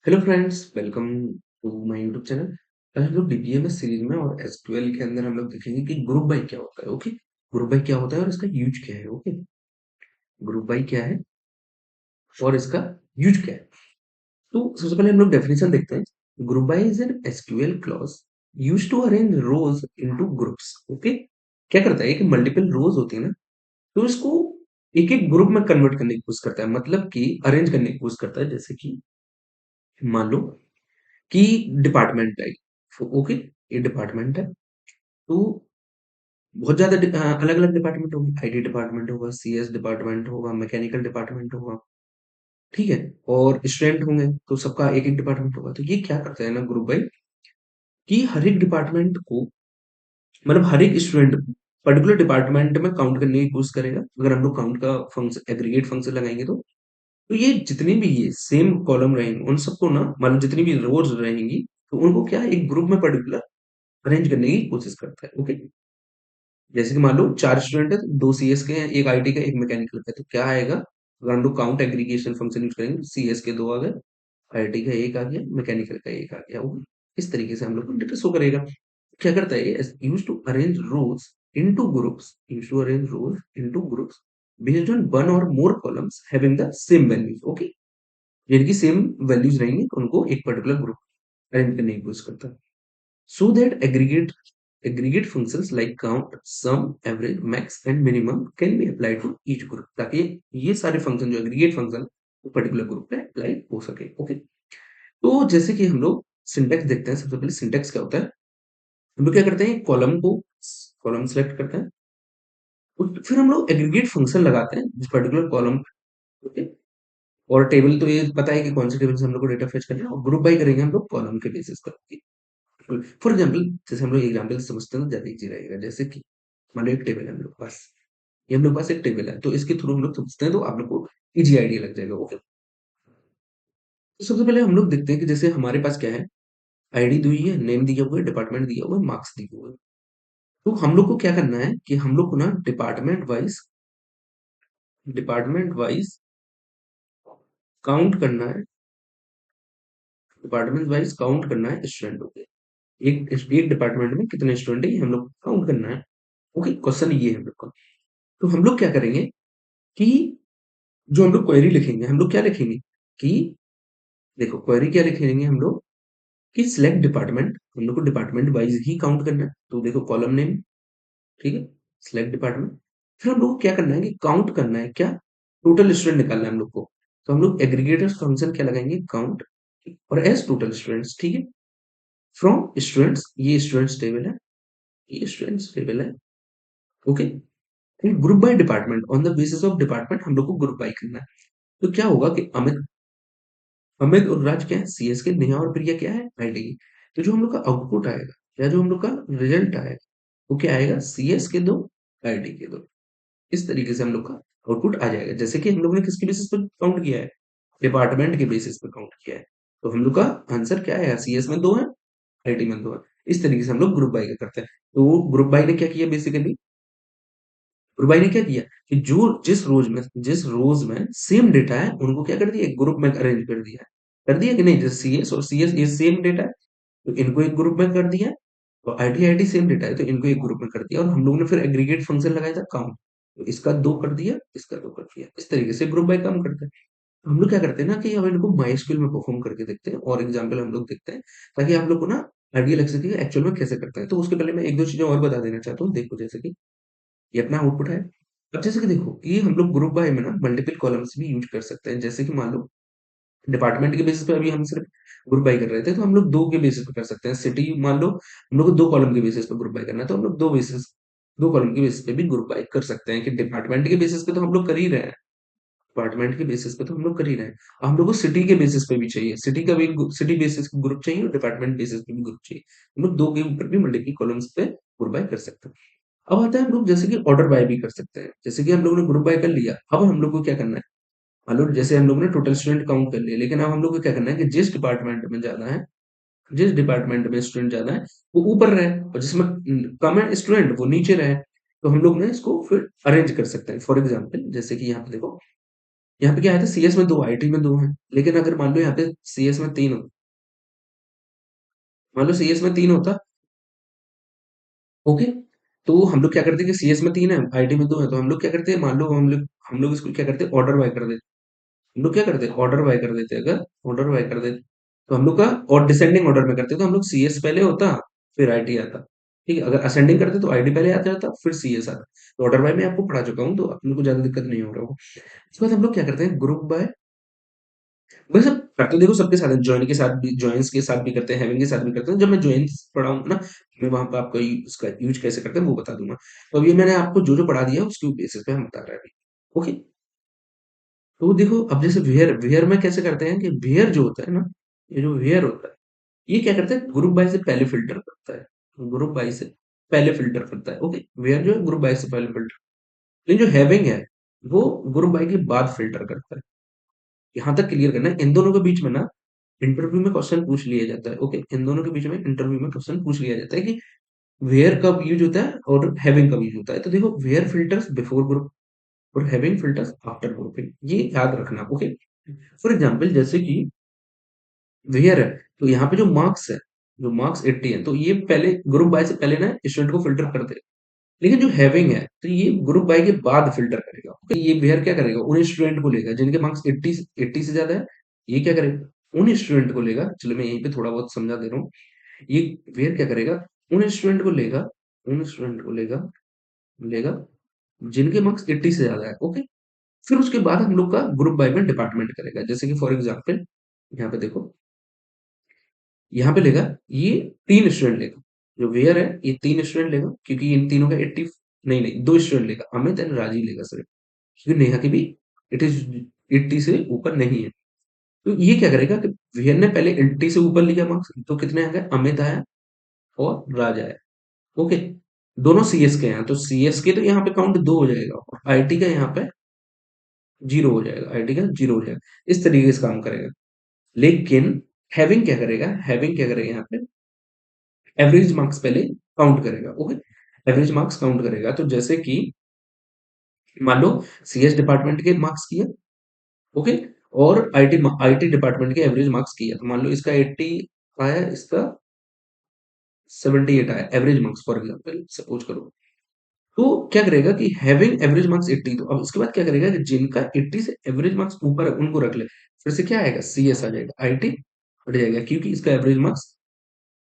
Hello friends, welcome to my YouTube channel. आज हम लोग डीबीएमएस सीरीज में और एसक्यूएल के अंदर हम लोग देखेंगे कि ग्रुप बाय क्या होता है। ओके, ग्रुप बाय क्या होता है और इसका यूज क्या है। ओके, ग्रुप बाय क्या है और इसका यूज क्या है। तो सबसे पहले हम लोग डेफिनेशन देखते हैं। Group by is an SQL clause use to arrange rows into groups. Okay, क्या करता है कि मल्टीपल रोज होती है ना, तो इसको एक एक ग्रुप में कन्वर्ट करने की कोशिश करता है, मतलब कि अरेंज करने की कोशिश करता है। जैसे कि मान लो कि डिपार्टमेंट है, ओके, ये डिपार्टमेंट है। तो बहुत ज़्यादा अलग-अलग डिपार्टमेंट होंगे, आईटी डिपार्टमेंट होगा, सीएस डिपार्टमेंट होगा, मैकेनिकल डिपार्टमेंट होगा, ठीक है? और स्टूडेंट होंगे, तो सबका एक-एक डिपार्टमेंट होगा। तो ये क्या करता है ना ग्रुप बाय, कि हर एक डिपार्टमेंट को, मतलब हर एक स्टूडेंट पर्टिकुलर डिपार्टमेंट में काउंट करने की कोशिश करेगा। अगर हम लोग काउंट का फंक्शन, एग्रीगेट फंक्शन लगाएँगे तो ये जितनी भी ये सेम कॉलम रहेंगे, उन सबको ना, मतलब जितनी भी रोज़ रहेंगी, तो उनको क्या है, एक ग्रुप में पर्टिकुलर अरेंज करने की कोशिश करता है। ओके, जैसे कि मान लो 4 स्टूडेंट है, 2 सीएस के हैं, 1 आईटी का, 1 मैकेनिकल का, तो क्या आएगा, अगर हम लोग काउंट एग्रीगेशन फंक्शन यूज़ करेंगे, सीएस के 2 आ गए, आईटी का 1 आ गया, मैकेनिकल का 1 आ गया। वो इस तरीके से हम लोग को डेटा शो करेगा। क्या करता है ये, used to arrange rows into groups, used to arrange rows into groups based on 1 और more columns having the same values. Okay, जिनकी सेम वैल्यूज रहेंगी, उनको एक पर्टिकुलर ग्रुप अरेंज करने की कोशिश करता है। So that aggregate functions like count, sum, average, max and minimum can be applied to each group, ताकि ये सारे फंक्शन जो एग्रीगेट फंक्शन वो पर्टिकुलर ग्रुप पे अप्लाई हो सके। ओके, तो जैसे कि हम लोग सिंटेक्स देखते हैं। सबसे पहले सिंटेक्स क्या होता है, हम लोग क्या करते हैं, कॉलम सेलेक्ट करते हैं, फिर हम लोग एग्रीगेट फंक्शन लगाते हैं जिस पर्टिकुलर कॉलम पे। ओके, और टेबल तो ये पता है कि कौन से टेबल से हम लोग को डेटा फेच करना है, और ग्रुप बाय करेंगे हम लोग कॉलम के बेसिस पर। फॉर एग्जाम्पल, जैसे हम लोग एग्जाम्पल समझते हैं तो ज्यादा इजी रहेगा। जैसे कि मान लो एक टेबल है हम लोग के पास, ये हम लोग के पास एक टेबल है, तो इसके थ्रू हम लोग समझते हैं, तो आप लोग को इजी आइडिया लग जाएगा। ओके, तो सबसे पहले हम लोग देखते हैं कि जैसे हमारे पास क्या है, आईडी दी हुई है, नेम दिया हुआ है, डिपार्टमेंट दिया हुआ है, मार्क्स दिए हुए हैं। तो हम लोग को क्या करना है कि हम लोग को ना डिपार्टमेंट वाइज काउंट करना है, डिपार्टमेंट वाइज काउंट करना है स्टूडेंट। ओके, एक डिपार्टमेंट में कितने स्टूडेंट है, ये हम लोग काउंट करना है। ओके, क्वेश्चन ये है हम लोग का। तो हम लोग क्या करेंगे कि जो हम लोग क्वेरी लिखेंगे, हम लोग क्या लिखेंगे कि, देखो क्वेरी क्या लिखेंगे हम लोग, कि सिलेक्ट डिपार्टमेंट, हम लोग को डिपार्टमेंट वाइज ही काउंट करना है। तो देखो कॉलम नेम, ठीक है, सिलेक्ट डिपार्टमेंट। फिर हम लोग को क्या करना है कि काउंट करना है, क्या, टोटल स्टूडेंट निकालना है हम लोग को। तो हम लोग एग्रीगेटर फंक्शन क्या लगाएंगे, काउंट और एस टोटल स्टूडेंट्स, ठीक है, फ्रॉम स्टूडेंट्स, ये स्टूडेंट्स टेबल है, ये स्टूडेंट्स टेबल है। Okay, group by department, on the basis of department हम लोग को ग्रुप बाय करना है। तो क्या होगा कि अमित और राज क्या है, सीएस के, नेहा और प्रिया क्या है, आईटी की। तो जो हम लोग का आउटपुट आएगा या जो हम लोग का रिजल्ट आएगा, वो क्या आएगा, सीएस के 2, आईटी के 2। इस तरीके से हम लोग का आउटपुट आ जाएगा। जैसे कि हम लोग ने किसके बेसिस पर काउंट किया है, डिपार्टमेंट के बेसिस पर काउंट किया है। तो हम लोग का आंसर क्या है, सीएस में 2 है, आईटी में 2 है। इस तरीके से हम लोग ग्रुप बाय का करते हैं। तो ग्रुप बाय ने क्या किया बेसिकली, ग्रुप बाय ने क्या किया कि जो जिस रोज में सेम डेटा है, उनको क्या कर दिया, एक ग्रुप में अरेंज कर दिया कि नहीं, जैसे सीएस और सीएस ये सेम डेटा है, तो इनको एक ग्रुप में कर दिया। और आईटी आईटी सेम डेटा है, तो इनको एक ग्रुप में कर दिया। और हम लोगों ने फिर एग्रीगेट फंक्शन लगाया था, काउंट, तो इसका 2 कर दिया, इसका 2 कर दिया। इस तरीके से ग्रुप बाय काम करते हैं। हम लोग क्या करते हैं ना कि अब इनको माइस्क्ल में परफॉर्म करके देखते हैं, और एग्जाम्पल हम लोग देखते हैं, ताकि आप लोग को ना आइडिया लग सके एक्चुअल में कैसे करते हैं। तो उसके पहले मैं एक दो चीजें और बता देना चाहता हूँ। देखो, जैसे कि ये अपना आउटपुट है। अब जैसे कि देखो, ये हम लोग ग्रुप बाय में ना मल्टीपल कॉलम्स भी यूज कर सकते हैं। जैसे कि मान लो डिपार्टमेंट के बेसिस पे अभी हम सिर्फ ग्रुप बाय कर रहे थे, तो हम लोग 2 के बेसिस पे कर सकते हैं। सिटी मान लो हम लोग को 2 कॉलम के बेसिस पे ग्रुप बाय करना है, तो हम लोग 2 कॉलम के बेसिस पे भी ग्रुप बाय कर सकते हैं। कि डिपार्टमेंट के बेसिस पे तो हम लोग कर ही रहे हैं, डिपार्टमेंट के बेसिस पे तो हम लोग कर ही रहे हैं। अब हम लोग को सिटी के बेसिस पे भी चाहिए, सिटी का भी सिटी बेसिस ग्रुप चाहिए, और डिपार्टमेंट बेसिस पे भी ग्रुप चाहिए। हम लोग 2 के ऊपर भी मल्टीपल कॉलम्स पे ग्रुप बाय कर सकते हैं। अब आता है हम लोग जैसे कि ऑर्डर बाय भी कर सकते हैं। जैसे कि हम लोगों ने ग्रुप बाय कर लिया, अब हम लोग को क्या करना है, मान लो जैसे हम लोग ने टोटल स्टूडेंट काउंट कर लिए, लेकिन अब हम लोग को क्या करना है कि जिस डिपार्टमेंट में स्टूडेंट ज्यादा है, वो ऊपर रहे, और जिसमें कम है स्टूडेंट, वो नीचे रहे। तो हम लोग ने इसको फिर अरेंज कर सकते हैं। फॉर एग्जाम्पल, जैसे कि यहाँ पे देखो, यहाँ पे क्या आया था, सीएस में दो, आईटी में दो है। लेकिन अगर मान लो यहाँ पे सीएस में तीन हो, मान लो सीएस में तीन होता, ओके, तो हम लोग क्या करते हैं कि सीएस में तीन है, आईटी में दो है, तो हम लोग क्या करते हैं, मान लो हम लोग इसको क्या करते हैं, ऑर्डर बाय कर देते। हम लोग क्या करते हैं, ऑर्डर बाय कर देते, अगर ऑर्डर बाय कर देते तो हम लोग का, और डिसेंडिंग ऑर्डर में करते तो हम लोग सीएस पहले होता, फिर आईटी आता। ठीक है, अगर असेंडिंग करते तो आईटी पहले आता जाता, फिर सीएस आता। तो ऑर्डर बाय में आपको पढ़ा चुका हूँ, तो अपने को ज्यादा दिक्कत नहीं हो रहा होगा। उसके बाद हम लोग क्या करते हैं, ग्रुप बाय, वैसे करते देखो सबके साथ है, ज्वाइन के साथ भी, ज्वाइंस के साथ भी करते हैं, हैविंग के साथ भी करते हैं। जब मैं ज्वाइंस पढ़ाऊंगा ना, मैं वहां पे आपको इसका यूज कैसे करते हैं वो बता दूंगा। तो अभी मैंने आपको जो जो पढ़ा दिया उसके बेसिस पे हम बता रहे हैं अभी। ओके, तो देखो अब जैसे वेयर, वेयर में कैसे करते हैं कि वेयर जो होता है ना, ये जो वेयर होता है, ये क्या करता है, ग्रुप बाय से पहले फिल्टर करता है। ग्रुप बाय से पहले फिल्टर करता है, ओके। वेयर जो है ग्रुप बाय से पहले फिल्टर, लेकिन जो हैविंग है वो ग्रुप बाय के बाद फिल्टर करता है। यहाँ तक क्लियर करना है, इन दोनों के बीच में ना इंटरव्यू में क्वेश्चन पूछ लिया जाता है, ओके। इन दोनों के बीच में इंटरव्यू में क्वेश्चन पूछ लिया जाता है कि वेयर कब यूज होता है और हैविंग कब यूज होता है। तो देखो, वेयर फिल्टर्स बिफोर ग्रुप और हैविंग फिल्टर्स आफ्टर ग्रुपिंग, ये याद रखना, ओके। फॉर एग्जाम्पल जैसे कि वेयर है, तो यहाँ पे जो मार्क्स है, जो मार्क्स 80 है, तो ये पहले ग्रुप बाय से पहले ना स्टूडेंट को फिल्टर कर दे। लेकिन जो हैविंग है, तो ये ग्रुप बाय के बाद फिल्टर करेगा, okay? ये वेयर क्या करेगा, उन स्टूडेंट को लेगा जिनके मार्क्स 80 80 से ज्यादा है। ये क्या करेगा, उन स्टूडेंट को लेगा, चलो मैं यहीं पे थोड़ा बहुत समझा दे रहा हूँ। ये वेयर क्या करेगा, उन स्टूडेंट को लेगा, उन स्टूडेंट को लेगा, लेगा जिनके मार्क्स 80 से ज्यादा है, ओके। फिर उसके बाद हम लोग का ग्रुप बाय में डिपार्टमेंट करेगा, जैसे कि फॉर एग्जाम्पल यहाँ पे देखो, यहाँ पे लेगा, ये तीन स्टूडेंट लेगा, जो वेयर है ये तीन स्टूडेंट लेगा, क्योंकि इन तीनों का 80, नहीं नहीं, दो स्टूडेंट लेगा, अमित एंड राजी लेगा सिर्फ, क्योंकि नेहा की भी 80 से ऊपर नहीं है। तो ये क्या करेगा कि वेयर ने पहले 80 से ऊपर लिया मार्क्स, तो कितने आ गए, अमित आया और राज आया, ओके। दोनों सीएस के हैं, तो सीएस के तो यहाँ पे काउंट दो हो जाएगा, और आईटी का यहाँ पे जीरो हो जाएगा, आईटी का जीरो हो जाएगा। इस तरीके से काम करेगा। लेकिन हैविंग क्या करेगा, हैविंग क्या करेगा, यहाँ पे एवरेज मार्क्स पहले काउंट करेगा, ओके। एवरेज मार्क्स काउंट करेगा, तो जैसे कि मान लो सीएस डिपार्टमेंट के मार्क्स किया, ओके, और आईटी आईटी डिपार्टमेंट के एवरेज मार्क्स किया, तो मान लो इसका 80 आया, इसका 78 आया average marks, for example suppose करो। तो क्या करेगा कि हैविंग एवरेज मार्क्स 80, तो अब इसके बाद क्या करेगा कि जिनका 80 से एवरेज मार्क्स ऊपर है उनको रख ले। फिर से क्या आएगा, सीएस आ जाएगा, आईटी हट जाएगा, क्योंकि इसका एवरेज मार्क्स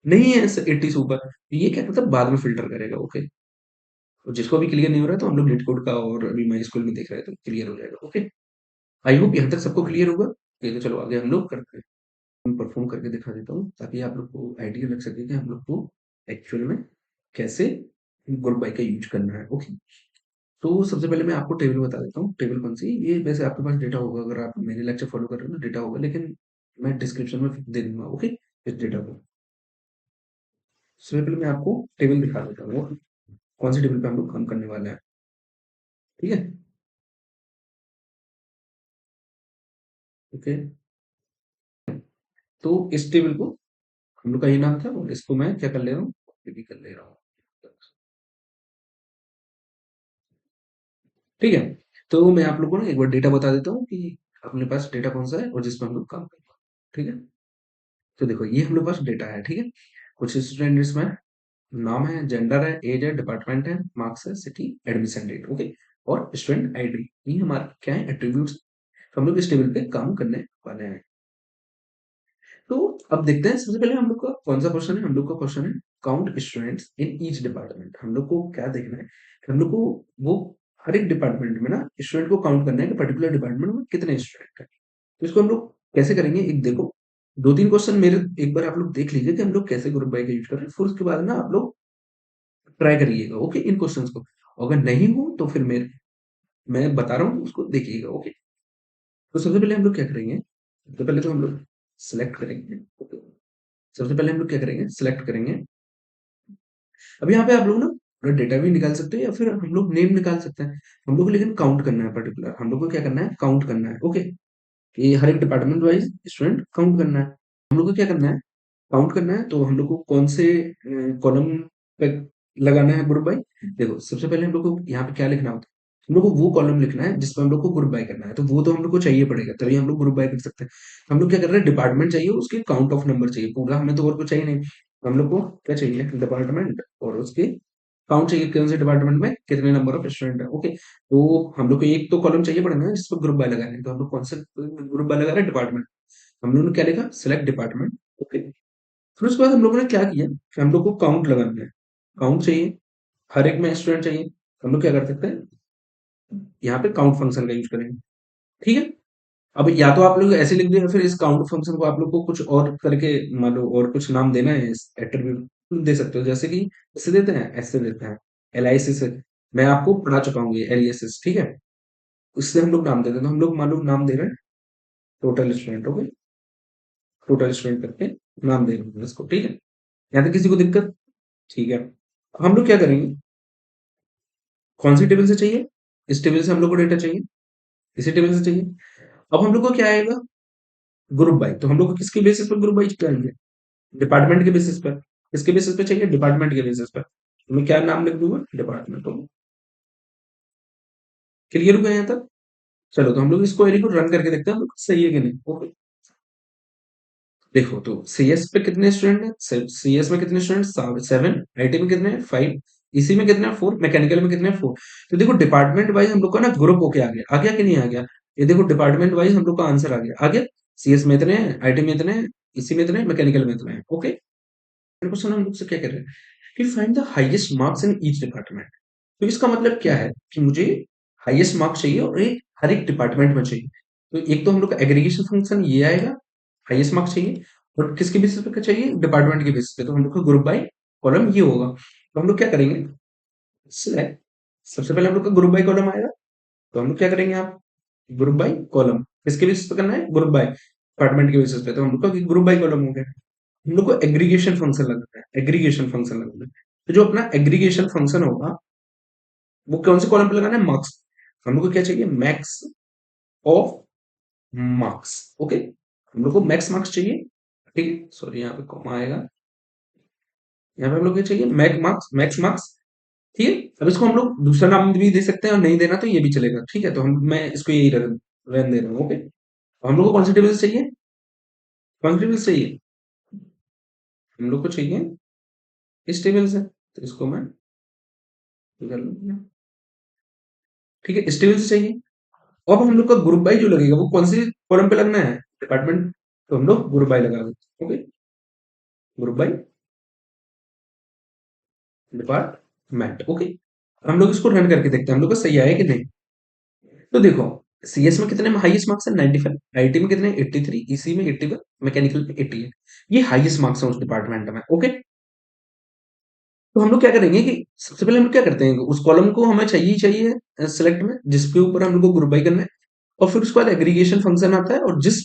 नहीं है 80 से ऊपर। तो ये क्या करता है, बाद में फिल्टर करेगा, ओके। तो जिसको भी क्लियर नहीं हो रहा है, तो हम लोग नेट कोड का और अभी माई स्कूल में देख रहे हैं, तो क्लियर हो जाएगा, ओके। आई होप यहाँ तक सबको क्लियर होगा। ये तो चलो आगे हम लोग करते हैं। मैं परफॉर्म करके दिखा देता हूँ, ताकि आप लोग को आइडिया लग सके कि हम लोग को एक्चुअल में कैसे ग्रुप बाय का यूज करना है, ओके। तो सबसे पहले मैं आपको टेबल बता देता हूँ, टेबल कौन सी, ये वैसे आपके पास डेटा होगा, अगर आप मेरे लेक्चर फॉलो कर रहे हो तो डेटा होगा, लेकिन मैं डिस्क्रिप्शन में दे दूंगा, ओके, इस डेटा को। सबसे पहले मैं आपको टेबल दिखा देता हूँ, कौन सी टेबल पे हम लोग काम करने वाले हैं, ठीक है, ओके। तो इस टेबल को, हम लोग का ये नाम था, और इसको मैं क्या कर ले रहा हूँ, कॉपी कर ले रहा हूँ, ठीक है। तो मैं आप लोगों को ना एक बार डेटा बता देता हूँ कि अपने पास डेटा कौन सा है और जिसपे हम लोग काम करते हैं, ठीक है। तो देखो, ये हम लोग पास डेटा है, ठीक है। कुछ स्टूडेंट इसमें नाम है, जेंडर है, एज है, डिपार्टमेंट है, मार्क्स है, सिटी, एडमिशन डेट, ओके, और स्टूडेंट आईडी, ये हमारे क्या है, एट्रीब्यूट्स। हम लोग इस टेबल पे काम करने वाले हैं। तो अब देखते हैं, सबसे पहले हम लोग का कौन सा क्वेश्चन है, हम लोग का क्वेश्चन है count students in each department. हम लोग को क्या देखना है कि हम लोग को वो हर एक डिपार्टमेंट में ना स्टूडेंट को काउंट करना है कि पर्टिकुलर डिपार्टमेंट में कितने स्टूडेंट हैं। तो इसको हम लोग कैसे करेंगे, एक देखो, दो तीन क्वेश्चन मेरे एक बार आप लोग देख लीजिए कि हम लोग कैसे ग्रुप बाय का यूज कर रहे हैं, फिर उसके बाद ना आप लोग ट्राई करिएगा, ओके, इन क्वेश्चंस को। अगर नहीं हो तो फिर मैं बता रहा हूँ उसको देखिएगा, ओके। तो सबसे पहले हम लोग क्या करेंगे, सबसे पहले तो हम लोग सिलेक्ट करेंगे, ओके। सबसे पहले हम लोग क्या करेंगे, सिलेक्ट करेंगे। अब यहाँ पे आप लोग ना पूरा डेटा भी निकाल सकते हैं, या फिर हम लोग नेम निकाल सकते हैं। हम लोग को लेकिन काउंट करना है, पर्टिकुलर हम लोग को क्या करना है, काउंट करना है, ओके। ये हर एक डिपार्टमेंट वाइज स्टूडेंट काउंट करना है। हम लोग को क्या करना है, काउंट करना है, तो हम लोग को कौन से कॉलम पे लगाना है ग्रुप बाय। देखो, सबसे पहले हम लोग को यहाँ पे क्या लिखना होता है, हम लोग को वो कॉलम लिखना है जिसमें हम लोग को ग्रुप बाय करना है, तो वो तो हम लोग को चाहिए पड़ेगा, तभी हम लोग ग्रुप बाय कर सकते हैं। हम लोग क्या कर रहे हैं, डिपार्टमेंट चाहिए, उसके काउंट ऑफ नंबर चाहिए पूरा, हमें तो और कुछ चाहिए नहीं। हम लोग को क्या चाहिए, डिपार्टमेंट और उसके काउंट चाहिए, कौन से डिपार्टमेंट में कितने नंबर ऑफ स्टूडेंट है। ओके, तो हम लोग को एक तो कॉलम चाहिए पड़ेगा जिसमें ग्रुप बाय लगाना है, तो हम लोग कौन सा ग्रुप बाय लगा रहे हैं, डिपार्टमेंट। हम लोगों ने क्या लिखा, सिलेक्ट डिपार्टमेंट। ओके, फिर उसके बाद हम लोगों ने क्या किया कि हम लोग को काउंट लगाना है, काउंट चाहिए, हर एक में स्टूडेंट चाहिए। हम लोग क्या कर सकते हैं, यहाँ पे काउंट फंक्शन का यूज करेंगे। ठीक है, अब या तो आप लोग ऐसे लिख दिया, फिर इस काउंट फंक्शन को आप लोग को कुछ और करके, मान लो और कुछ नाम देना है इस एट्रीब्यूट, दे सकते हो, जैसे कि ऐसे देते हैं, ऐसे देते हैं, एलआईसी से मैं आपको पढ़ा चुका हूँ, ये एलईएसएस, ठीक है, उससे हम लोग नाम देते हैं। तो हम लोग मान लो नाम दे रहे हैं टोटल स्टूडेंट, हो गए, टोटल स्टूडेंट करके नाम दे रहे हैं इसको, ठीक है। यहाँ तक किसी को दिक्कत? ठीक है, अब हम लोग क्या करेंगे, कौन सी टेबल से चाहिए, इस टेबल से हम लोग को डेटा चाहिए, इसी टेबल से चाहिए। अब हम लोग को क्या आएगा, ग्रुप बाय, तो हम लोग को किसके बेसिस पर ग्रुप बाय चाहिए, डिपार्टमेंट के बेसिस पर। किसके बेसिस पे चाहिए, डिपार्टमेंट के बेसिस पर। तो मैं क्या नाम लिख दूंगा, डिपार्टमेंट। तो क्लियर हो गया यहाँ तक? चलो, तो हम लोग इस क्वेरी को रन करके देखते हैं हम लोग सही है कि नहीं। ओके, देखो, तो सीएस पे कितने स्टूडेंट है, सीएस में कितने स्टूडेंट, 7, आईटी में कितने हैं, 5, इसी में कितने हैं, 4, मैकेनिकल में कितने हैं, 4। तो देखो डिपार्टमेंट वाइज हम लोग का ना ग्रुप होके आ गया कि नहीं आ गया। ये देखो डिपार्टमेंट वाइज हम लोग का आंसर आ गया। सीएस में इतने हैं, आईटी में इतने हैं, इसी में इतने हैं, मैकेनिकल में इतने हैं। ओके, क्वेश्चन हम लोग से क्या कर रहे हैं कि find the highest marks in each department. तो इसका मतलब क्या है कि मुझे हाईएस्ट मार्क्स चाहिए और एक हर एक डिपार्टमेंट में चाहिए। तो एक तो हम लोग का एग्रीगेशन फंक्शन ये आएगा, हाईएस्ट मार्क्स चाहिए, और किसके बेसिस पे चाहिए, डिपार्टमेंट के बेसिस पे। तो हम लोग का ग्रुप बाय कॉलम ये होगा। तो हम लोग क्या करेंगे, सिलेक्ट, सबसे पहले हम लोग का ग्रुप बाय कॉलम आएगा, तो हम लोग क्या करेंगे, आप ग्रुप बाय कॉलम किसके बेसिस पे करना है, ग्रुप बाय डिपार्टमेंट के बेसिस पे। तो हम लोग का ग्रुप बाय कॉलम हो गया। हम लोग को एग्रीगेशन फंक्शन लगाना है, एग्रीगेशन फंक्शन लगाना है। तो जो अपना एग्रीगेशन फंक्शन होगा वो कौन से कॉलम पे लगाना है, मार्क्स। हम लोग को क्या चाहिए, मैक्स ऑफ मार्क्स। ओके, हम लोग को मैक्स मार्क्स चाहिए, ठीक है, सॉरी यहाँ पे कॉमा आएगा, यहाँ पे हम लोग क्या चाहिए, मैक्स मार्क्स। ठीक है, अब इसको हम लोग दूसरा नाम भी दे सकते हैं और नहीं देना तो ये भी चलेगा, ठीक है। तो मैं इसको यही रहने दे रहा हूँ। ओके, हम लोग को कौन सी टेबल से चाहिए, कौन सी टेबल से चाहिए, हम लोग को चाहिए इस टेबल से, तो इसको मैं इधर लूंगा। ठीक है, इस टेबल से चाहिए। अब हम लोग का ग्रुप बाय जो लगेगा वो कौन सी कॉलम पे लगना है, डिपार्टमेंट। तो हम लोग ग्रुप बाय लगा देते, okay, group by department. Okay, हम लोग इसको रन करके देखते हैं हम लोग का सही आया कि नहीं। तो देखो, सीएस में कितने हाईएस्ट मार्क्स है, 95, आईटी में कितने, 83, इसी में 81, मैकेनिकल में 88। ये हाईएस्ट मार्क्स है उस डिपार्टमेंट में। ओके, तो हम लोग क्या करेंगे कि सबसे पहले हम लोग क्या करते हैं, उस कॉलम को हमें चाहिए ही चाहिए सिलेक्ट में, जिसके ऊपर हम लोग को ग्रुप बाय करना है। और फिर उसके बाद एग्रीगेशन फंक्शन आता है, और जिस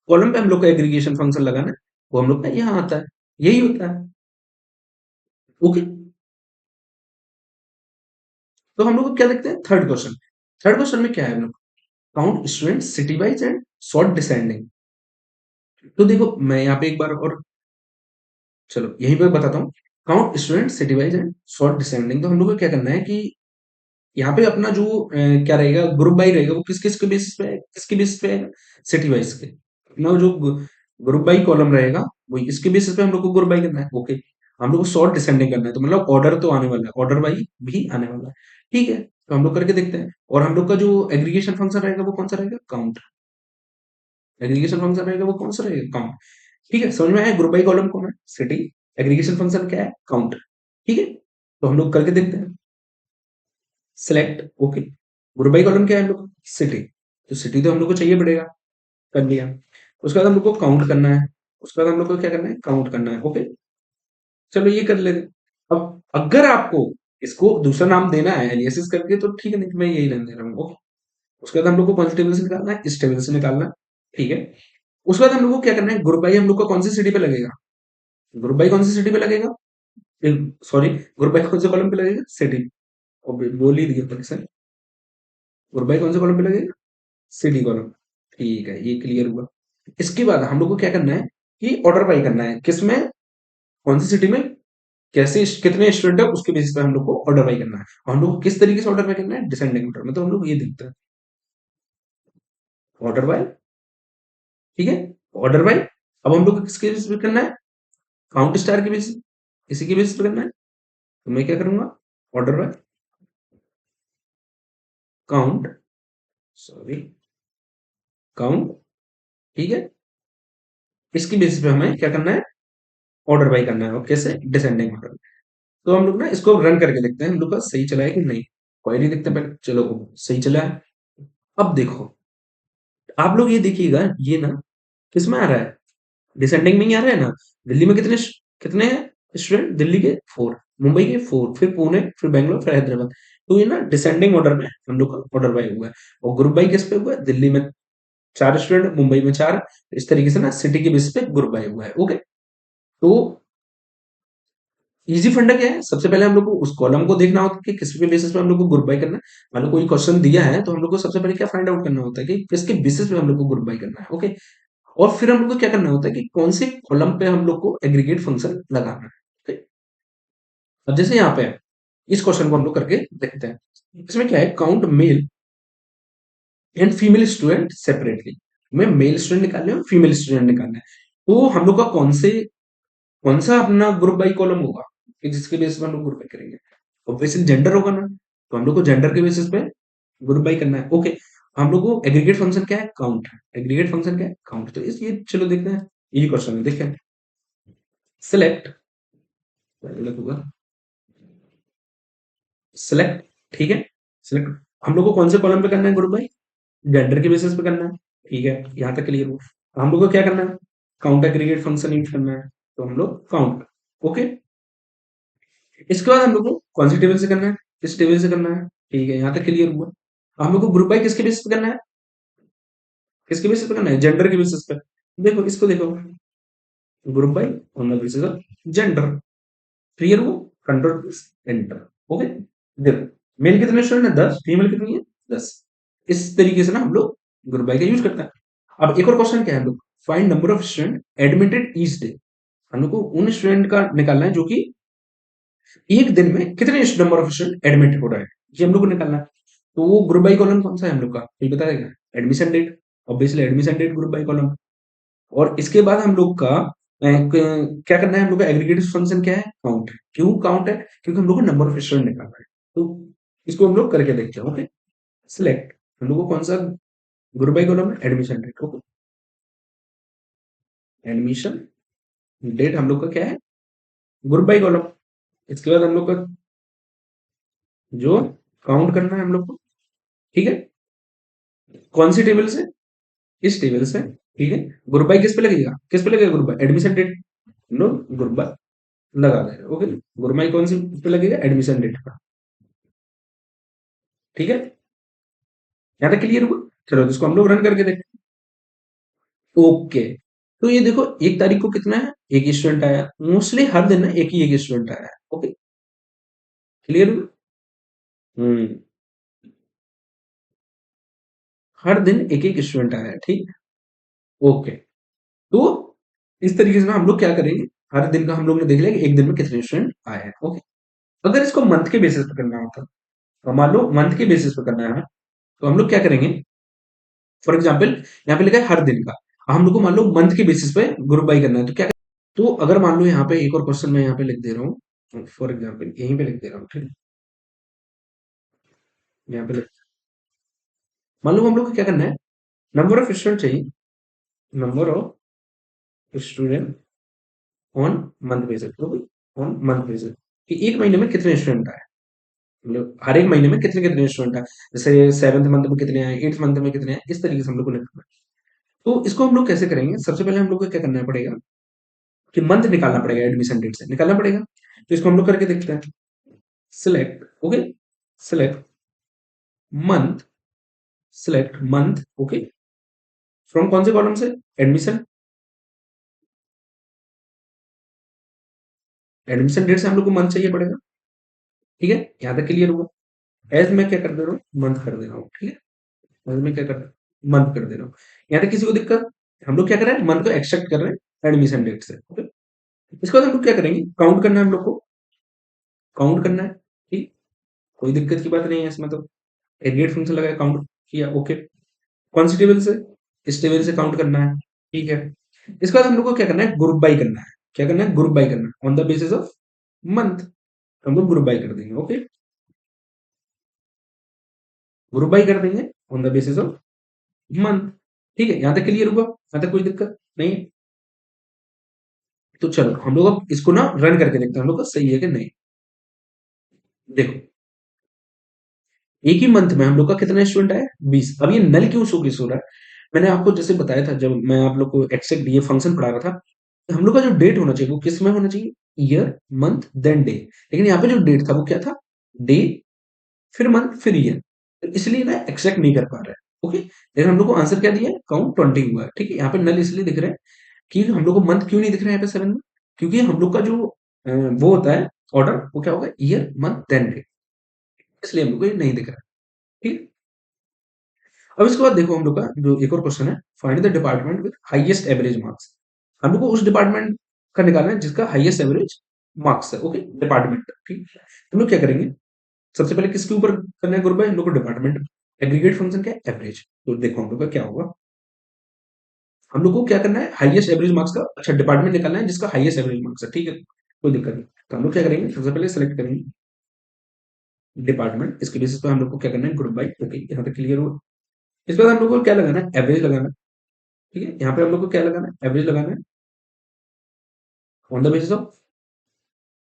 कॉलम पे हम लोग का एग्रीगेशन फंक्शन लगाना है वो हम लोग का यहाँ आता है, यही होता है। ओके, तो हम लोग को क्या देखते हैं, थर्ड क्वेश्चन। थर्ड क्वेश्चन में क्या है, हम लोग count student city wise and sort descending. तो देखो मैं यहाँ पे एक बार और, चलो यहीं पे बताता हूँ, count student city wise and sort descending. तो हम लोग को क्या करना है कि यहाँ पे अपना जो क्या रहेगा, ग्रुप बाई रहेगा, वो किस किस के बेसिस पे है, किसके बेसिस पे है, सिटी वाइज के। अपना जो ग्रुप बाई कॉलम रहेगा वो इसके बेसिस पे हम लोग को ग्रुप बाई करना है। ओके, हम लोग को सॉर्ट डिसेंडिंग करना है, तो मतलब ऑर्डर तो आने वाला है, ऑर्डर वाई भी आने वाला है। ठीक है, तो हम लोग करके देखते हैं। और हम लोग का जो एग्रीगेशन फंक्शन रहेगा वो कौन सा रहेगा, काउंट। एग्रीगेशन फंक्शन रहेगा वो कौन सा रहेगा, काउंट। ठीक है, समझ में आया, ग्रुप बाई कॉलम कौन है, सिटी, एग्रीगेशन फंक्शन क्या है, काउंट। ठीक है, तो हम लोग करके देखते हैं, select. Okay, group by column क्या है हम लोग, सिटी, तो सिटी तो हम लोग को चाहिए पड़ेगा, कर लिया। उसके बाद हम लोग को काउंट करना है, उसके बाद हम लोग को क्या करना है, काउंट करना है। ओके, चलो ये कर लेते। अब अगर आपको इसको दूसरा नाम देना है एलियासिस करके तो ठीक है, नहीं तो मैं यही रहने दे रहा हूँ। ओके, उसके बाद हम लोग को कौन सी टेबल से निकालना है, इस टेबल से निकालना है। ठीक है, उसके बाद हम लोग को क्या करना है, ग्रुप बाई हम लोग का कौन सी सिटी पे लगेगा, ग्रुप बाई कौन सी सिटी पे लगेगा, सॉरी, ग्रुप बाई कौन से कॉलम पे लगेगा, सिटी। और बोल ही दिया था, ग्रुप बाई कौन से कॉलम पे लगेगा, सिटी कॉलम। ठीक है, ये क्लियर हुआ। इसके बाद हम लोग को क्या करना है कि ऑर्डर बाई करना है, किसमें, कौन सी सिटी में, कैसे कितने स्टूडेंट है उसके बेसिस पे हम लोग को ऑर्डर बाई करना है। और हम लोग को किस तरीके से ऑर्डर बाई करना है, डिसेंडिंग ऑर्डर में। तो हम लोग ये देखते हैं ऑर्डर बाय, ठीक है, ऑर्डर बाय। अब हम लोग को किसके बेसिस पे करना है, काउंट स्टार के बेसिस, इसी के बेसिस पे करना है। तो मैं क्या करूंगा, order by count, sorry count, ठीक है, इसकी बेसिस पे हमें क्या करना है, ऑर्डर बाय करना है। और कैसे, डिसेंडिंग ऑर्डर। तो हम लोग ना इसको रन करके देखते हैं हम लोग का सही चला है कि नहीं। क्वेरी देखते हैं पहले, चलो सही चला है। अब देखो, आप लोग ये देखिएगा, ये ना किस में आ रहा है, डिसेंडिंग में ही आ रहा है ना। दिल्ली में कितने कितने हैं स्टूडेंट, दिल्ली के 4, मुंबई के 4, फिर पुणे, फिर बैंगलोर, फिर हैदराबाद। तो ये ना डिसेंडिंग ऑर्डर में हम लोग का ऑर्डर बाय हुआ है। और ग्रुप बाय किस पे हुआ है, दिल्ली में 4 स्टूडेंट, मुंबई में 4, इस तरीके से ना सिटी के बेसिस पे ग्रुप बाय हुआ है। ओके, तो इजी फंडा क्या है, सबसे पहले हम लोग को उस कॉलम को देखना होता है कि किसके बेसिस पे हम लोग को ग्रुप बाय करना है। मान लो कोई क्वेश्चन दिया है, तो हम लोग को सबसे पहले क्या फाइंड आउट करना होता है कि किसके बेसिस पे हम लोग को ग्रुप बाय करना है। ओके, और फिर हम लोग को क्या करना होता है कि कौन से कॉलम पे हम लोग को एग्रीगेट फंक्शन लगाना है। ठीक? अब जैसे यहाँ पे है, इस क्वेश्चन को हम लोग करके देखते हैं। इसमें क्या है, count male and female student separately. हमें मेल स्टूडेंट निकालने हैं और फीमेल स्टूडेंट निकालना है। तो हम लोग का कौन सा अपना ग्रुप बाई कॉलम होगा कि जिसके बेसिस पे हम लोग ग्रुप बाई करेंगे। ऑब्वियसली जेंडर होगा ना, तो हम लोग को जेंडर के बेसिस पे ग्रुप बाई करना है। ओके, हम लोग को एग्रीगेट फंक्शन क्या है, काउंट है। एग्रीगेट फंक्शन क्या है, काउंट। तो इस ये चलो देखते हैं, यही क्वेश्चन है, देखें। सिलेक्ट, गलत होगा, सिलेक्ट, ठीक है, सिलेक्ट। हम लोग को कौन से कॉलम पे करना है ग्रुप बाई, जेंडर के बेसिस पे करना है। ठीक है, यहाँ तक क्लियर हुआ। हम लोग को क्या करना है, काउंट एग्रीगेट फंक्शन यूज करना है। तो हम लोग काउंट, ओके। इसके बाद हम लोग को कौन सी टेबल से करना है, इस टेबल से करना है। ठीक है, यहाँ तक क्लियर हुआ। हम लोग को ग्रुप बाई किसके बेसिस पे करना है, किसके बेसिस पे करना है, जेंडर के बेसिस पे। देखो इसको देखो, group by on the basis of gender. Clear हुआ, कंट्रोल एंटर। ओके, देखो मेल कितने स्टूडेंट है, 10, फीमेल कितनी है, 10। इस तरीके से ना हम लोग ग्रुप बाई का यूज करते हैं। अब एक और क्वेश्चन क्या है, हम लोग find number of student admitted each day. हम लोग को उन स्टूडेंट का निकालना है जो कि एक दिन में कितने नंबर ऑफ स्टूडेंट एडमिट हो रहा है, ये हम लोग को निकालना है। तो वो ग्रुप बाई कॉलम कौन सा है हम लोग का, ये बताएगा, admission date. Obviously admission date group by column. और इसके बाद हम लोग का क्या करना है, हम लोग का एग्रीगेटिव फंक्शन क्या है, काउंट। क्यों काउंट है, क्योंकि हम लोग को नंबर ऑफ स्टूडेंट निकालना है। तो इसको हम लोग करके देखते हैं। ओके, सिलेक्ट, हम लोग को कौन सा ग्रुप बाई कॉलम है, admission date. Okay, admission date हम लोग का क्या है, ग्रुप बाई कॉलम। इसके बाद हम लोग का जो काउंट करना है हम लोग को, ठीक है, कौन सी टेबल से, इस टेबल से। ठीक है, ग्रुप बाई किस पे लगेगा, किस पे लगेगा ग्रुप बाई, एडमिशन डेट। हम लोग ग्रुप बाई लगा दे रहे। ओके, ग्रुप बाई कौन सी पे लगेगा, एडमिशन डेट का। ठीक है, यहाँ तक क्लियर हुआ। चलो इसको हम लोग रन करके देखते हैं। ओके, तो ये देखो 1 तारीख को कितना है, एक स्टूडेंट आया। मोस्टली हर दिन ना एक स्टूडेंट आया है। ओके, क्लियर हुआ। हम्म, हर दिन एक स्टूडेंट आया है, ठीक। ओके, तो इस तरीके से ना हम लोग क्या करेंगे, हर दिन का हम लोग ने देख लिया कि एक दिन में कितने स्टूडेंट आए हैं। ओके, अगर इसको मंथ के बेसिस पे करना होता, तो मान लो मंथ के बेसिस पे करना है, तो हम लोग क्या करेंगे, फॉर एग्जाम्पल यहाँ पे लिखा है हर दिन का, हम लोग को मान लो मंथ के बेसिस पे ग्रुप बाई करना है, तो क्या। तो अगर मान लो यहाँ पे एक और क्वेश्चन मैं यहाँ पे लिख दे रहा हूँ, फॉर एग्जाम्पल यहीं पे लिख दे रहा हूँ, ठीक है, यहाँ पे मान लो हम लोग को क्या करना है, नंबर ऑफ स्टूडेंट चाहिए, number of student on month basis, तो ऑन मंथ बेसिस कि एक महीने में कितने स्टूडेंट आए, मतलब हर एक महीने में कितने कितने स्टूडेंट आए। जैसे 7th मंथ में कितने आए, 8th मंथ में कितने आए, इस तरीके से हम लोग को लिखना है। तो इसको हम लोग कैसे करेंगे, सबसे पहले हम लोग को क्या करना पड़ेगा कि मंथ निकालना पड़ेगा, एडमिशन डेट से निकालना पड़ेगा। तो इसको हम लोग करके देखते हैं। Select, okay, select month, select month, okay, from कौन से कॉलम से, एडमिशन, एडमिशन डेट से हम लोग को मंथ चाहिए पड़ेगा। ठीक है, यहाँ तक क्लियर हुआ। एज मैं क्या कर दे रहा हूँ, मंथ कर दे रहा हूँ। ठीक है, एज मैं क्या कर रहा हूँ, मंथ कर दे रहा हूँ। यहाँ तक किसी को दिक्कत, हम लोग क्या कर रहे हैं, मंथ को एक्सट्रैक्ट कर रहे हैं एडमिशन डेट से। ओके, इसके बाद हम लोग क्या करेंगे, काउंट करना है हम लोग को। काउंट करना है, ठीक, कोई दिक्कत की बात नहीं है इसमें तो। एग्रीगेट फंक्शन लगाया, काउंट किया, ओके। कौन सी टेबल से? इस टेबल से काउंट करना है, ठीक है। इसके बाद हम लोग को क्या करना है, ग्रुप बाई करना है। क्या करना है? ग्रुप बाई करना है on the basis of month. हम लोग ग्रुप बाई कर देंगे, ओके। ग्रुप बाई कर देंगे on the basis of month, ठीक है। यहां तक क्लियर हुआ? यहां तक कोई दिक्कत नहीं है? तो चलो हम लोग अब इसको ना रन करके देखते हैं हम लोग का सही है कि नहीं। देखो, एक ही मंथ में हम लोग का कितना स्टूडेंट आया? 20। अब ये नल क्यों शो केस हो रहा है? मैंने आपको जैसे बताया था जब मैं आप लोग को एक्सेक्ट ये फंक्शन पढ़ा रहा था, हम लोग का जो डेट होना चाहिए वो किस में होना चाहिए? Year, month, then day. लेकिन यहाँ पे जो डेट था वो क्या था? डे, फिर मंथ, फिर ईयर। तो इसलिए ना एक्सेक्ट नहीं कर पा रहा है, ओके। लेकिन हम लोग को आंसर क्या दिया है? काउंट 20 हुआ है, ठीक है। यहाँ पे नल इसलिए दिख रहा है कि हम लोग को मंथ क्यों नहीं दिख रहा है यहाँ पे 7 में? क्योंकि हम लोग का जो वो होता है ऑर्डर, वो क्या होगा? Year, month, then day. इसलिए हम लोग को ये नहीं दिख रहा है, ठीक। अब इसके बाद देखो हम लोग का जो एक और क्वेश्चन है, find the department with highest average marks. हम लोग को उस डिपार्टमेंट का निकालना है जिसका हाईएस्ट एवरेज मार्क्स है, ओके। डिपार्टमेंट, ठीक। हम लोग क्या करेंगे? सबसे पहले किसके ऊपर करना है ग्रुप है? हम लोग को डिपार्टमेंट। एग्रीगेट फंक्शन क्या है? एवरेज। तो देखो हम लोग का क्या होगा, हम लोग को क्या करना है? हाईएस्ट एवरेज मार्क्स का, अच्छा, डिपार्टमेंट निकालना है जिसका हाईएस्ट एवरेज मार्क्स है, ठीक है। कोई दिक्कत नहीं। तो हम लोग क्या करेंगे? सबसे पहले सेलेक्ट करेंगे डिपार्टमेंट, इसके बेसिस पे हम लोग को क्या करना है? Group by, okay. यहाँ तक क्लियर हुआ? इसके बाद हम लोग को क्या लगाना है? एवरेज लगाना है, ठीक है। यहाँ पे हम लोग को क्या लगाना है? एवरेज लगाना है ऑन द बेसिस ऑफ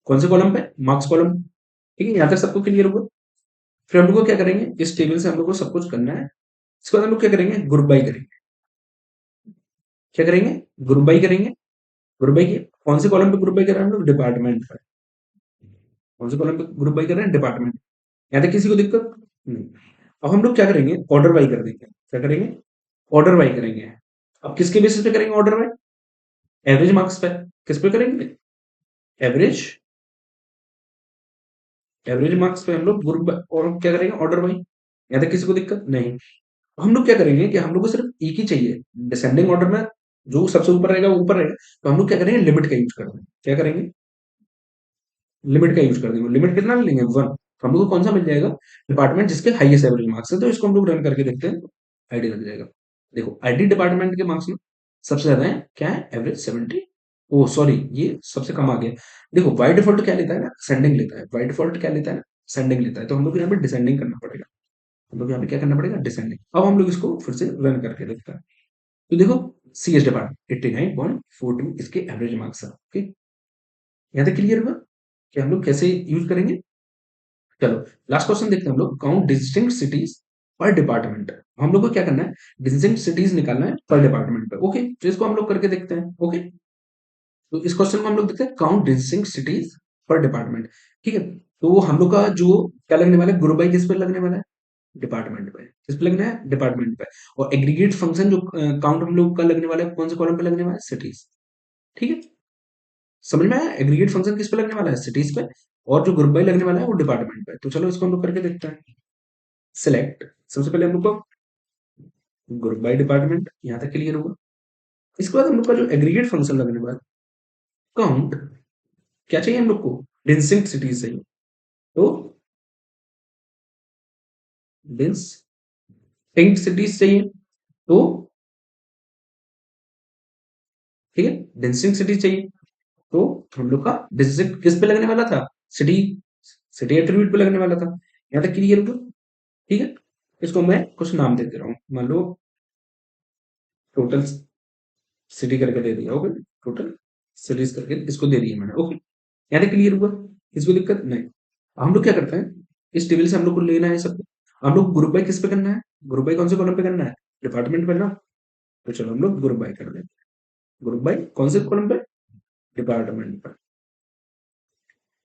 कौन से कॉलम पे? मार्क्स कॉलम, ठीक है। यहाँ तक सबको क्लियर होगा? फिर हम लोग को क्या करेंगे? इस टेबल से हम लोग को सब कुछ करना है। इसके बाद हम लोग क्या करेंगे? ग्रुप बाई करेंगे। क्या करेंगे? ग्रुप बाई करेंगे। ग्रुप बाई कौन से कॉलम पे ग्रुप बाई कर रहे हैं हम लोग? डिपार्टमेंट पे। कौन से कॉलम पे ग्रुप बाई कर रहे हैं? डिपार्टमेंट। यहाँ तक किसी को दिक्कत नहीं? अब हम लोग क्या करेंगे? ऑर्डर बाई कर देंगे। क्या करेंगे? ऑर्डर बाई करेंगे। अब किसके बेसिस पे करेंगे ऑर्डर बाई? एवरेज मार्क्स पे। किस पे करेंगे? एवरेज, एवरेज मार्क्स पे हम लोग ग्रुप और क्या करेंगे? Order by. यहाँ तक किसी को दिक्कत नहीं? हम लोग क्या करेंगे कि हम लोग को सिर्फ एक ही चाहिए, डिसेंडिंग ऑर्डर में जो सबसे ऊपर रहेगा वो ऊपर रहेगा। तो हम लोग क्या करेंगे? लिमिट का यूज कर देंगे। क्या करेंगे? लिमिट का यूज कर देंगे। लिमिट कितना लेंगे? 1। तो हम लोग को कौन सा मिल जाएगा? डिपार्टमेंट जिसके हाईएस्ट एवरेज मार्क्स है। तो इसको हम लोग रन करके देखते हैं, आईडी लग जाएगा। देखो, आईडी डिपार्टमेंट के मार्क्स में सबसे ज्यादा है, क्या है? एवरेज 70। ओ सॉरी, ये सबसे कम आ गया। देखो, बाय डिफॉल्ट क्या लेता है ना? सेंडिंग लेता है। बाय डिफॉल्ट क्या लेता है ना? सेंडिंग लेता है। तो हम लोग यहाँ पे डिसेंडिंग करना पड़ेगा। हम लोग यहाँ पे क्या करना पड़ेगा? डिसेंडिंग। अब हम लोग इसको फिर से रन करके देखते हैं। तो देखो, सी एस डिपार्टमेंट 89.42 इसके एवरेज मार्क्स है, ओके। यहाँ तक क्लियर हुआ कि हम लोग कैसे यूज करेंगे? चलो, लास्ट क्वेश्चन देखते हैं हम लोग। काउंट डिस्टिंक्ट सिटीज पर डिपार्टमेंट। हम लोग को क्या करना है? डिस्टिंक्ट सिटीज निकालना है पर डिपार्टमेंट पे, ओके। तो इसको हम लोग करके देखते हैं, ओके। तो इस क्वेश्चन में हम लोग देखते हैं काउंट डिस्टिंक्ट सिटीज पर डिपार्टमेंट, ठीक है। तो हम लोग का जो क्या लगने वाला है? ग्रुप बाई किस पे लगने वाला है? डिपार्टमेंट पे। किस पे लगना है? डिपार्टमेंट पे। और एग्रीगेट फंक्शन जो काउंट हम लोग का लगने वाला है, कौन से कॉलम पे लगने वाला है? सिटीज, ठीक है। समझ में आया? एग्रीगेट फंक्शन किस पे लगने वाला है? सिटीज पे। और जो ग्रुप बाई लगने वाला है वो डिपार्टमेंट पे। तो चलो इसको हम लोग करके देखते हैं। सिलेक्ट, सबसे पहले हम लोग को ग्रुप बाई डिपार्टमेंट, यहाँ तक क्लियर होगा। इसके बाद हम लोग का जो एग्रीगेट फंक्शन लगने वाला काउंट, क्या चाहिए हम लोग को? डिस्टिंक्ट सिटीज चाहिए। तो डिस्टिंक्ट सिटीज चाहिए, तो ठीक है, डिस्टिंक्ट सिटीज चाहिए। तो हम लोग का डिस्ट्रिक्ट किस पे लगने वाला था? सिटी, सिटी एट्रीब्यूट पे लगने वाला था। यहाँ तक क्लियर होगा, ठीक है। इसको मैं कुछ नाम दे दे रहा हूँ, मान लो टोटल सिटी करके दे दिया, ओके। टोटल सिटीज करके इसको दे दिया मैंने, ओके। यहाँ तक क्लियर हुआ? इसको दिक्कत नहीं? हम लोग क्या करते हैं? इस टेबल से हम लोग को लेना है सब। हम लोग ग्रुप बाई किस पे करना है? ग्रुप बाई कौन से कॉलम पे करना है? डिपार्टमेंट पे ना। तो चलो हम लोग ग्रुप बाई कर देंगे। ग्रुप बाई कौन से कॉलम पे? डिपार्टमेंट पे।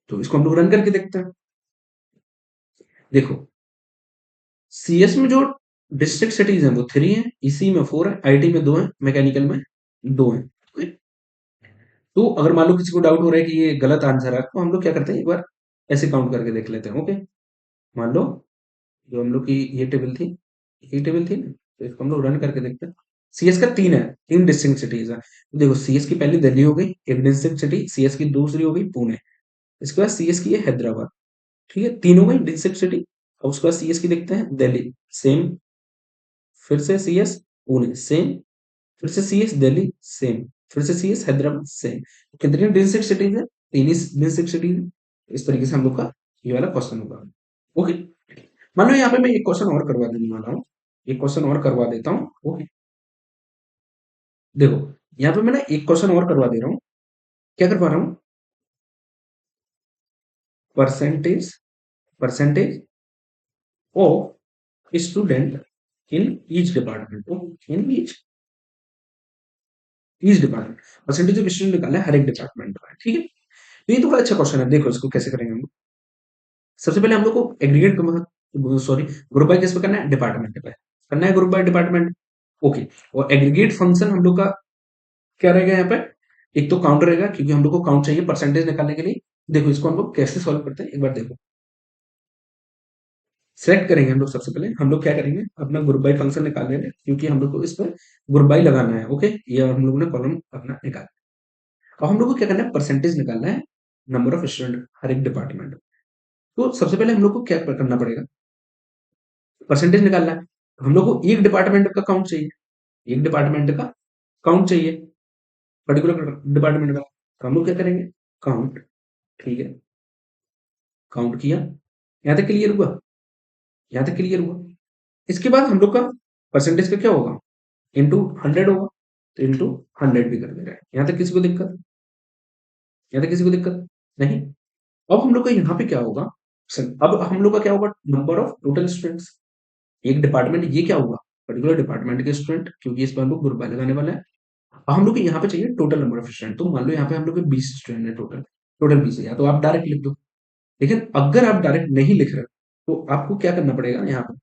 तो इसको हम लोग रन करके देखते हैं। देखो, सीएस में जो डिस्ट्रिक्ट सिटीज हैं वो 3 है, इसी में 4 है, आईटी में 2 है, मैकेनिकल में 2 है, okay? तो अगर मान लो किसी को डाउट हो रहा है कि ये गलत आंसर है, तो हम लोग क्या करते हैं? एक बार ऐसे काउंट करके देख लेते हैं, ओके। मान लो जो हम लोग की ये टेबल थी, ये टेबल थी ना, तो इसको हम लोग रन करके देखते हैं। सीएस का 3 है, 3 डिस्टिंक्ट सिटीज है। तो देखो, सीएस की पहली दिल्ली हो गई, एक डिस्ट्रिक्ट सिटी। सीएस की दूसरी हो गई पुणे। इसके बाद सी एस की है हैदराबाद, ठीक है, तीनों में डिस्ट्रिक्ट सिटी। अब उसके बाद सी एस की देखते हैं दिल्ली, सेम। फिर से सी एस पुणे, सेम। फिर से सी एस दिल्ली, सेम। फिर से सी एस हैदराबाद, सेम। कितनी डिस्ट्रिक्ट सिटीज है? तीन ही डिस्ट्रिक्ट सिटीज है। इस तरीके से हम लोग का ये वाला क्वेश्चन होगा। ओके, मान लो यहाँ पे मैं एक क्वेश्चन और करवा देने वाला हूँ, एक क्वेश्चन और करवा देता हूँ। ओके, देखो यहाँ पे मैं ना एक क्वेश्चन और करवा दे रहा हूँ। क्या करवा रहा हूँ? Percentage, percentage of student in each department, in each department. Percentage of student निकालना है हर एक डिपार्टमेंट का, ठीक है। तो ये तो बड़ा अच्छा क्वेश्चन है, देखो इसको कैसे करेंगे हम लोग। सबसे पहले हम लोग को एग्रीगेट, सॉरी, ग्रुप बाय किस पे करना है? डिपार्टमेंट पे करना है, ग्रुप बाय डिपार्टमेंट। ओके, और एग्रीगेट फंक्शन हम लोग का क्या रहेगा यहाँ पे? एक तो काउंट रहेगा, क्योंकि हम लोग को काउंट चाहिए परसेंटेज निकालने के लिए। देखो इसको हम लोग कैसे सॉल्व करते हैं, एक बार देखो। सेलेक्ट करेंगे हम लोग, सबसे पहले हम लोग क्या करेंगे, अपना ग्रुप बाय फंक्शन निकाल लेंगे, क्योंकि हम लोग को इस पर ग्रुप बाय लगाना है। ओके, ये हम लोगों ने कॉलम अपना निकाला। अब हम लोग को क्या करना है? परसेंटेज निकालना है, नंबर ऑफ स्टूडेंट हर एक डिपार्टमेंट। तो सबसे पहले हम लोग को क्या करना पड़ेगा? परसेंटेज निकालना है। हम लोग को एक डिपार्टमेंट का काउंट चाहिए, एक डिपार्टमेंट का काउंट चाहिए, पर्टिकुलर डिपार्टमेंट का। तो हम लोग क्या करेंगे? काउंट, ठीक है, काउंट किया। यहाँ तक क्लियर हुआ? यहाँ तक क्लियर हुआ? इसके बाद हम लोग का परसेंटेज का क्या होगा? इंटू 100 होगा, तो इंटू 100 भी कर दे रहा है। यहाँ तक किसी को दिक्कत? यहाँ तक किसी को दिक्कत नहीं? अब हम लोग का यहाँ पे क्या होगा? अब हम लोग का क्या होगा? नंबर ऑफ टोटल स्टूडेंट्स, एक डिपार्टमेंट, ये क्या होगा? पर्टिकुलर डिपार्टमेंट के स्टूडेंट, क्योंकि इस पर हम लोग ग्रुप बाय लगाने वाले हैं। अब हम लोग को यहाँ पे चाहिए टोटल नंबर ऑफ स्टूडेंट। तो मान लो यहाँ पे हम लोग के 20 स्टूडेंट है टोटल, टोटल 20 है, या तो आप डायरेक्ट लिख दो। लेकिन अगर आप डायरेक्ट नहीं लिख रहे, तो आपको क्या करना पड़ेगा? यहाँ पे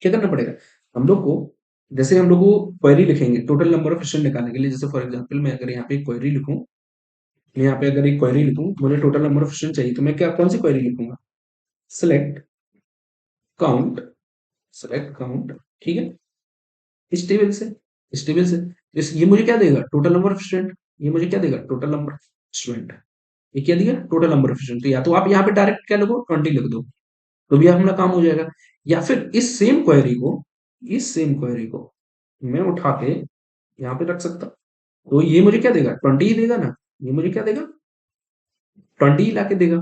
क्या करना पड़ेगा? हम लोग को, जैसे हम लोग को क्वेरी लिखेंगे टोटल नंबर ऑफ स्टूडेंट निकालने के लिए। जैसे फॉर एग्जांपल मैं अगर यहाँ पे क्वेरी लिखूं, मैं यहाँ पे अगर एक क्वेरी लिखूं, मुझे टोटल नंबर ऑफ स्टूडेंट चाहिए, तो मैं क्या, कौन सी क्वेरी लिखूंगा? सेलेक्ट काउंट, सेलेक्ट काउंट, ठीक है, इस टेबल से, इस टेबल से। ये मुझे क्या देगा? Total number of student. ये मुझे क्या देगा? Total number of student. ये क्या दिया? Total number of student. तो या तो आप यहाँ पे डायरेक्ट क्या लिखो? 20 लिख दो, तो भी अपना काम हो जाएगा। या फिर इस सेम क्वेरी को, इस सेम क्वेरी को मैं उठा के यहाँ पे रख सकता। तो ये मुझे क्या देगा? 20 ही देगा ना। ये मुझे क्या देगा? 20 ही लाके देगा।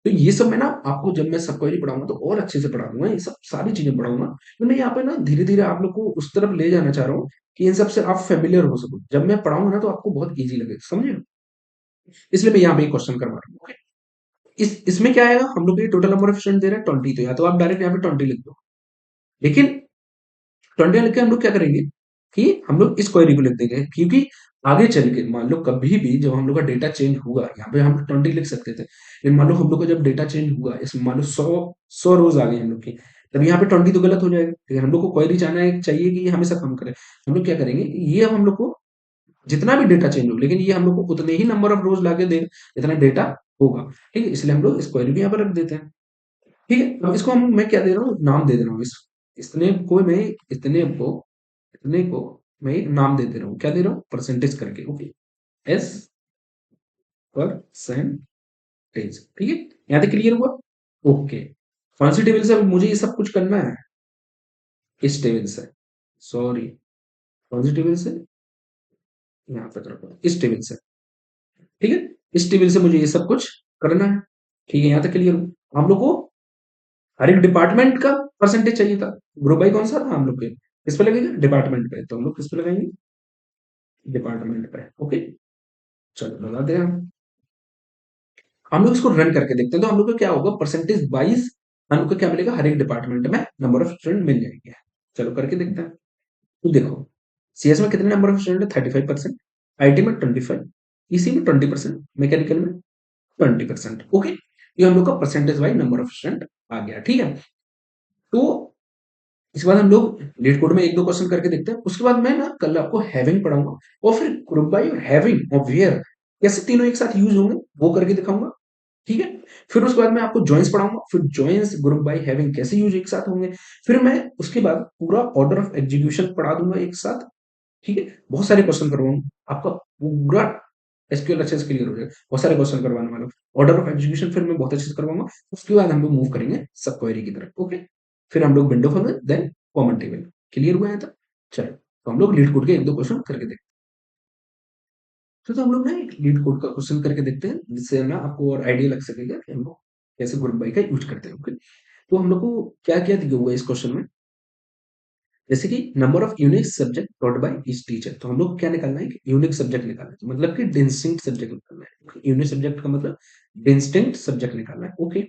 तो ये सब मैं ना आपको, जब मैं सब क्वेरी पढ़ाऊंगा तो और अच्छे से पढ़ा दूंगा, ये सब सारी चीजें पढ़ाऊंगा। तो मैं यहाँ पे ना धीरे धीरे आप लोग को उस तरफ ले जाना चाह रहा हूँ कि इन सब से आप फेमिलियर हो सको। जब मैं पढ़ाऊंगा ना तो आपको बहुत ईजी लगे, समझे? इसलिए मैं यहाँ पे एक क्वेश्चन करवा रहा हूँ। ओके, इसमें क्या आएगा? हम लोग ये total number of student they रहे हैं 20, तो या तो आप डायरेक्ट यहाँ पे 20 लिख दो। लेकिन 20 लिख के हम लोग क्या करेंगे कि हम लोग इस क्वेरी को लिख देंगे, क्योंकि आगे चल के मान लो कभी भी जब हम लोग का डेटा चेंज हुआ, यहाँ पे हम 20 लिख सकते थे, लेकिन मान लो हम लोग का जब डेटा चेंज हुआ, इसमें मान लो 100 रोज आ गई हम लोग की, तब यहाँ पे 20 तो गलत हो जाएगा। लेकिन हम लोग को क्वेरी जाना है, चाहिए कि ये हमेशा कम करे। हम लोग क्या करेंगे, ये हम लोग को जितना भी डेटा चेंज हो, लेकिन ये हम लोग को उतने ही नंबर ऑफ रोज लाके दे जितना डेटा होगा। ठीक है, इसलिए हम लोग इस क्वेरी को यहाँ पर रख देते हैं। ठीक है, अब इसको हम, मैं क्या दे रहा हूँ? नाम दे दे रहा हूँ। इतने को मैं, इतने को, इतने को मैं एक नाम दे दे रहा हूँ। क्या दे रहा हूँ? परसेंटेज करके। ओके, एस परसेंटेज, ठीक है, यहाँ तक क्लियर हुआ? ओके, कौन सी टेबल से अब मुझे ये सब कुछ करना है? इस टेबल से, सॉरी, कौन सी टेबल से? यहाँ पे रखो, इस टेबल से। ठीक है, इस टेबल से मुझे ये सब कुछ करना है। ठीक है, यहाँ तक क्लियर हुआ? हम लोग को हर एक डिपार्टमेंट का परसेंटेज चाहिए था। ग्रुप बाई कौन सा था हम लोग के? किस पे लगेगा? डिपार्टमेंट पे। तो हम लोग किस पे लगाएंगे? डिपार्टमेंट पे। ओके, चलो लगा दे हम लोग इसको रन करके देखते हैं। तो हम लोग को क्या होगा? परसेंटेज वाइज हम लोग को क्या मिलेगा? हर एक डिपार्टमेंट में नंबर ऑफ स्टूडेंट मिल जाएंगे। चलो करके देखते हैं। तो देखो, सीएस में कितने नंबर ऑफ स्टूडेंट है? 35%, आईटी में 25, इसी में 20%, मैकेनिकल में 20%। ओके, ये हम लोग का percentage wise number of student आ गया। ठीक है, तो इसके बाद हम लोग लीड कोड में एक दो क्वेश्चन करके देखते हैं। उसके बाद मैं ना कल आपको हैविंग पढ़ाऊंगा, और फिर ग्रुप बाय और हैविंग और वेयर कैसे तीनों एक साथ यूज होंगे वो करके दिखाऊंगा। ठीक है, फिर उसके बाद मैं आपको जॉइंस पढ़ाऊंगा, फिर जॉइंस, ग्रुप बाय, हैविंग कैसे यूज एक साथ होंगे। फिर मैं उसके बाद पूरा ऑर्डर ऑफ एग्जीक्यूशन पढ़ा दूंगा एक साथ। ठीक है, बहुत सारे क्वेश्चन करवाऊंगा, आपका पूरा एसक्यूएल अच्छे से क्लियर हो जाएगा, बहुत सारे क्वेश्चन करवाने वाला हूँ। ऑर्डर ऑफ एग्जीक्यूशन फिर मैं बहुत अच्छे से करवाऊंगा, उसके बाद हम लोग मूव करेंगे सब क्वेरी की तरफ। ओके, फिर हम लोग window function, then common table. Clear हुआ है तक? चलो, तो हम लोग लीड कोड के एक दो क्वेश्चन करके देखते हैं। तो हम लोग ना एक लीड कोड का क्वेश्चन करके देखते हैं, जिससे ना आपको और आइडिया लग सकेगा कि हम लोग कैसे ग्रुप बाई का यूज करते हैं। ओके, तो हम लोग को क्या क्या दिया हुआ है इस क्वेश्चन में, जैसे कि number of unique subject taught by each teacher. तो हम लोग को क्या निकालना है कि यूनिक सब्जेक्ट निकालना है, तो मतलब कि डिस्टिंक्ट सब्जेक्ट निकालना है। यूनिक सब्जेक्ट का मतलब डिस्टिंक्ट सब्जेक्ट निकालना है। ओके,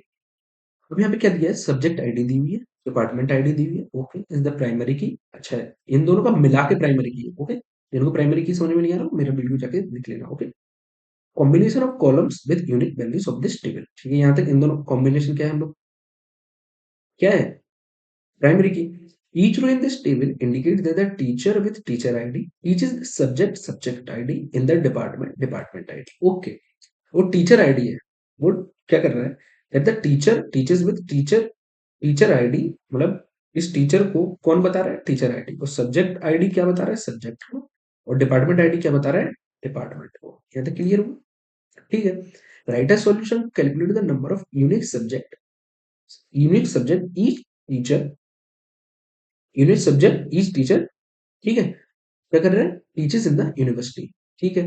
अब यहाँ पे क्या दिया है, सब्जेक्ट आईडी दी हुई है, डिपार्टमेंट आईडी दी हुई है। ओके, इज द प्राइमरी की। अच्छा है, इन दोनों का मिला के प्राइमरी की है। ओके, जिनको प्राइमरी की समझ में नहीं आ रहा मेरा वीडियो जाके देख लेना। Okay, combination of columns with unique values of this table. ठीक है, यहाँ तक इन दोनों कॉम्बिनेशन क्या है, हम लोग क्या है, primary key. Each row in this table indicates that the teacher with teacher ID teaches the subject ID in the department ID. Okay, वो टीचर आईडी है, वो क्या कर रहा है, that the teacher teachers with teacher ID, मतलब इस teacher को कौन बता रहा है, टीचर आईडी को। सब्जेक्ट आईडी क्या बता रहा है, सब्जेक्ट को। और डिपार्टमेंट आईडी क्या बता रहा है, डिपार्टमेंट को। यहाँ तक क्लियर हुआ? ठीक है, right a solution, calculate the number of unique subject each teacher, unit subject each teacher. ठीक है, क्या कर रहे हैं, टीचर्स इन द यूनिवर्सिटी। ठीक है,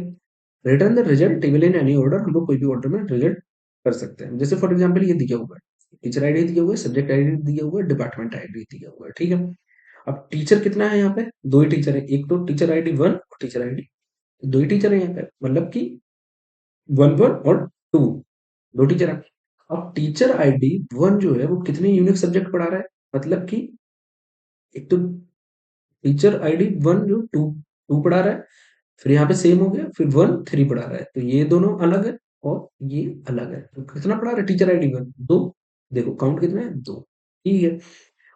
return the result table in any order. हम लोग कोई भी ऑर्डर में रिजल्ट कर सकते हैं। जैसे फॉर एग्जांपल ये दिया हुआ है, टीचर आईडी दिया हुआ है, सब्जेक्ट आईडी दिया हुआ है, डिपार्टमेंट आईडी दिया हुआ है। ठीक है, अब टीचर कितना है यहाँ पे, दो ही टीचर है, एक तो टीचर आईडी वन और टीचर आईडी, दो ही टीचर है यहाँ पे, मतलब कि वन वन और टू, दो टीचर है। अब टीचर आईडी वन जो है वो कितने यूनिक सब्जेक्ट पढ़ा रहा है, मतलब कि एक तो टीचर आईडी वन जो टू टू पढ़ा रहा है, फिर यहाँ पे सेम हो गया, फिर वन थ्री पढ़ा रहा है, तो ये दोनों अलग है और ये अलग है। तो कितना पढ़ा रहा है टीचर आईडी वन, दो। देखो काउंट कितना है, दो। ठीक है,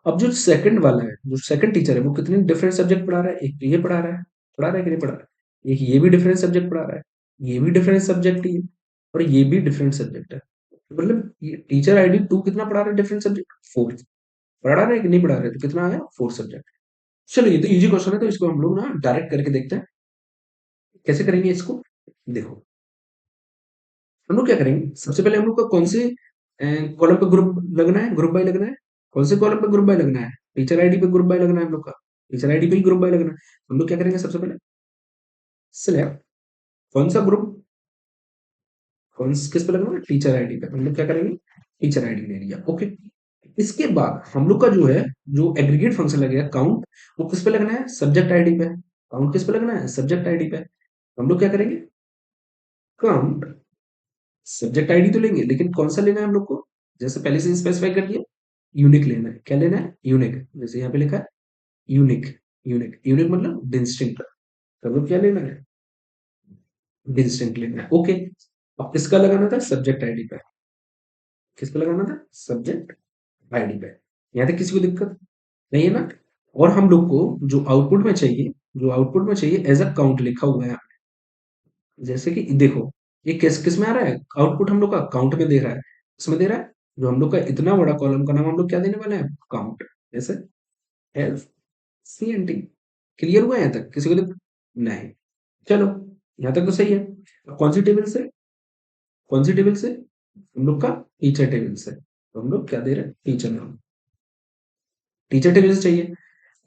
अब जो सेकंड वाला है, जो सेकंड टीचर है, वो कितने डिफरेंट सब्जेक्ट पढ़ा रहा है, एक तो ये पढ़ा रहा है कि नहीं पढ़ा रहा है, एक ये भी डिफरेंट सब्जेक्ट पढ़ा रहा है, ये भी डिफरेंट सब्जेक्ट ही है, और ये भी डिफरेंट सब्जेक्ट है। मतलब ये टीचर आईडी टू कितना पढ़ा रहा है डिफरेंट सब्जेक्ट, फोर पढ़ा रहा है कि नहीं पढ़ा रहा है, तो कितना आया, फोर सब्जेक्ट। चलो ये तो इजी क्वेश्चन है, तो इसको हम लोग ना डायरेक्ट करके देखते हैं कैसे करेंगे इसको। देखो, हम लोग क्या करेंगे, सबसे पहले हम लोग को कौन से कॉलम पे ग्रुप लगना है, ग्रुप बाय लगना है। कौन से कॉलम पे ग्रुप बाय लगना है, टीचर आईडी पे ग्रुप बाय लगना है हम लोग का, टीचर आईडी पे ही ग्रुप बाय लगना है। हम लोग क्या करेंगे, सबसे पहले सिलेक्ट कौन सा ग्रुप, किस पे लगना है, टीचर आईडी पे। हम लोग क्या करेंगे, टीचर आईडी ले लिया। ओके, इसके बाद हम लोग का जो है, जो एग्रीगेट फंक्शन लगेगा काउंट, वो किस पे लगना है, सब्जेक्ट आईडी पे। काउंट किस पे लगना है, सब्जेक्ट आईडी पे। हम लोग क्या करेंगे, काउंट सब्जेक्ट आईडी तो लेंगे, लेकिन कौन सा लेना है हम लोग को, जैसे पहले से स्पेसिफाई कर दिया, यूनिक लेना है। क्या लेना है, यूनिक, जैसे यहाँ पे लिखा है यूनिक। यूनिक यूनिक मतलब डिस्टिंक्ट। तो हम लोग क्या लेना है, डिस्टिंक्ट लेना है। ओके, अब किसका लगाना था, सब्जेक्ट आईडी पे। किस पे लगाना था, सब्जेक्ट आईडी पे। यहाँ तक किसी को दिक्कत नहीं है ना। और हम लोग को जो आउटपुट में चाहिए, जो आउटपुट में चाहिए एज अ काउंट लिखा हुआ है, जैसे कि देखो, ये किस किस में आ रहा है, आउटपुट हम लोग का काउंट में दे रहा है। इसमें दे रहा है, जो हम लोग का इतना बड़ा कॉलम का नाम हम लोग क्या देने वाले हैं, काउंट। जैसे F C N T. Clear हुआ है यहाँ तक, किसी को नहीं? चलो, यहाँ तक तो सही है। अब कौन सी टेबल से, कौन सी टेबल से, हम लोग का टीचर टेबल से। तो हम लोग क्या दे रहे हैं, टीचर नाम, टीचर टेबल से चाहिए।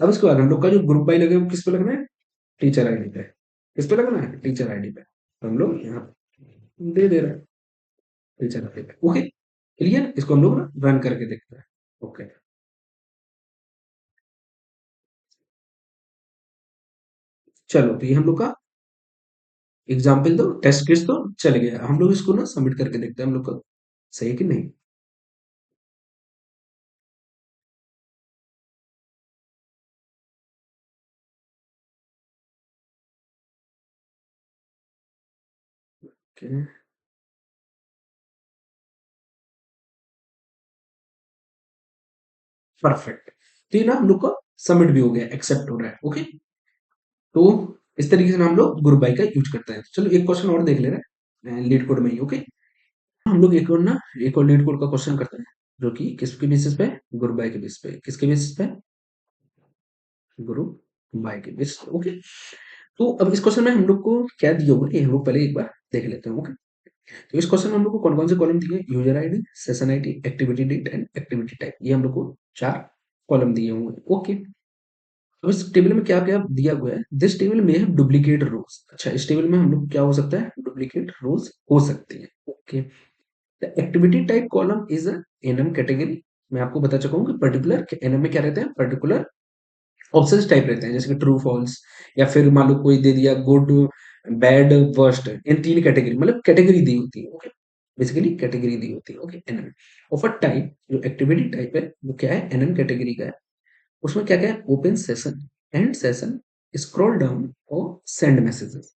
अब उसके बाद हम लोग का जो ग्रुप बाई लगे वो किस पे लगना है, टीचर आईडी पे। किस पे लगना है, टीचर आईडी पे। तो हम लोग यहाँ दे रहे हैं टीचर आईडी पे। ओके, क्लियर, इसको हम लोग ना रन करके देखते हैं। ओके, चलो, तो ये हम लोग का एग्जाम्पल दो, टेस्ट केस तो चल गया। हम लोग इसको ना सबमिट करके देखते हैं हम लोग का सही है कि नहीं। Okay, perfect. तो ये ना हम लोग का सबमिट भी हो गया, एक्सेप्ट हो रहा है। ओके, तो इस तरीके से ना हम लोग ग्रुप बाय का यूज करते हैं। चलो एक क्वेश्चन और देख ले रहे हैं लीड कोड में ही। ओके, हम लोग एक और ना, एक और लीड कोड का क्वेश्चन करते हैं, जो कि किसके बेसिस पे, ग्रुप बाय के बेसिस पे। किसके बेसिस पे, ग्रुप बाय के बेसिस पे। ओके, तो अब इस क्वेश्चन में हम लोग को क्या दिया हुआ है, ये हम लोग पहले एक बार देख लेते हैं। ओके, तो इस क्वेश्चन में हम लोग को कौन कौन से कॉलम दिए? User ID, session ID, activity date and activity type, ये हम लोग को 4 कॉलम दिए हुए हैं। ओके, तो इस टेबल में क्या क्या दिया हुआ है? दिस टेबल में है डुप्लीकेट रोज। अच्छा, इस टेबल में हम लोग क्या हो सकता है? डुप्लीकेट रोज हो सकती है। Okay, the activity type column is a enum category. मैं आपको बता चुका हूँ कि पर्टिकुलर एनएम में क्या रहते हैं? पर्टिकुलर ऑप्शंस टाइप रहते हैं, जैसे कि ट्रू फॉल्स, या फिर मान लो कोई दे दिया good, bad, worst, in 3 category, मतलब कैटेगरी दी होती है। ओके, बेसिकली कैटेगरी दी होती है। Okay, enum of a type, जो एक्टिविटी टाइप है वो क्या है? एनएम कैटेगरी का है। उसमें क्या क्या है? Open session, and session, scroll down और सेंड मैसेजेस।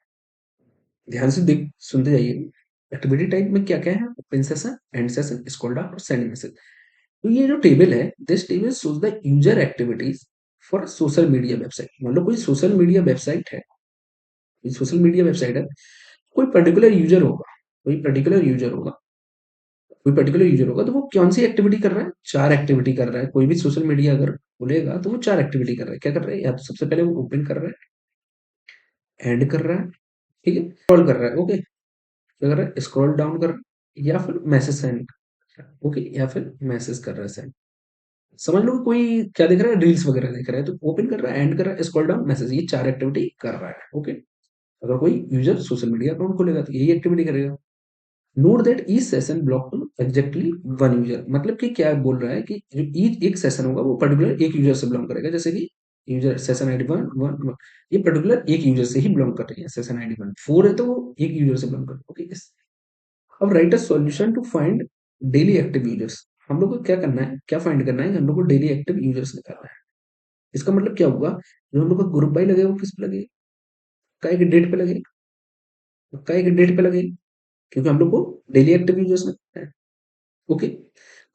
ध्यान से देख सुनते जाइए। एक्टिविटी टाइप में क्या क्या है? Open session, and session, scroll down और सेंड मैसेज। तो ये जो टेबल है, this table shows the user activities for social media website. मान लो कोई सोशल मीडिया वेबसाइट है, कोई सोशल मीडिया वेबसाइट है, कोई पर्टिकुलर यूजर होगा, कोई पर्टिकुलर यूजर होगा, कोई पर्टिकुलर यूजर होगा, तो वो कौन सी एक्टिविटी कर रहा है? 4 एक्टिविटी कर रहा है। कोई भी सोशल मीडिया अगर खुलेगा तो वो 4 एक्टिविटी कर रहा है। क्या कर रहा है? या तो सबसे पहले वो ओपन कर रहा है, एंड कर रहा है, ठीक है, स्क्रॉल कर रहा है, ओके, क्या कर रहा है? स्क्रॉल डाउन कर रहा है, या फिर मैसेज सेंड कर रहा है, ओके, या फिर मैसेज कर रहा है सेंड। समझ लो कि कोई क्या देख रहा है? रील्स वगैरह देख रहा है, तो ओपन कर रहा है, एंड कर रहा है, स्क्रॉल डाउन, मैसेज, ये 4 एक्टिविटी कर रहा है। ओके, अगर कोई यूजर सोशल मीडिया अकाउंट खोलेगा तो यही एक्टिविटी करेगा। Note that each session belong to exactly one user. मतलब कि क्या बोल रहा है कि जो ईच एक सेशन होगा वो पर्टिकुलर एक यूजर से बिलोंग करेगा। जैसे कि user session ID one one one, ये पर्टिकुलर एक यूजर से ही बिलोंग कर रही है। सेशन आईडी वन 4 है तो वो एक यूजर से बिलोंग कर रही है। ओके, अब write a solution to find daily active users. हम लोग को क्या करना है? क्या फाइंड करना है? हम लोग को डेली एक्टिव यूजर्स निकालना है। इसका मतलब क्या होगा? जो हम लोग का ग्रुप बाय लगेगा वो किस पे लगेगा? काय के डेट पे लगेगा, काय के डेट पे लगेगा, क्योंकि हम लोग को डेली एक्टिव यूजर्स में है। Okay,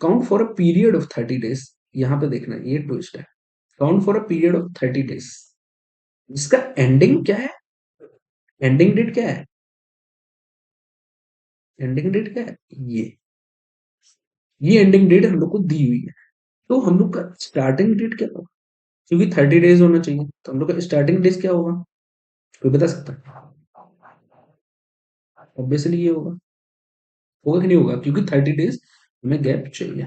count for a period of 30 days. यहाँ पे देखना है, ये ट्विस्ट है। Count for a period of 30 days, जिसका एंडिंग क्या है? एंडिंग डेट क्या है? एंडिंग डेट क्या है? ये एंडिंग डेट हम लोग को दी हुई है। तो हम लोग का स्टार्टिंग डेट क्या होगा? क्योंकि 30 डेज होना चाहिए, तो हम लोग का स्टार्टिंग डेज क्या होगा? कोई बता सकता है? ऑब्वियसली ये होगा। होगा कि नहीं होगा? क्योंकि 30 डेज हमें गैप चाहिए,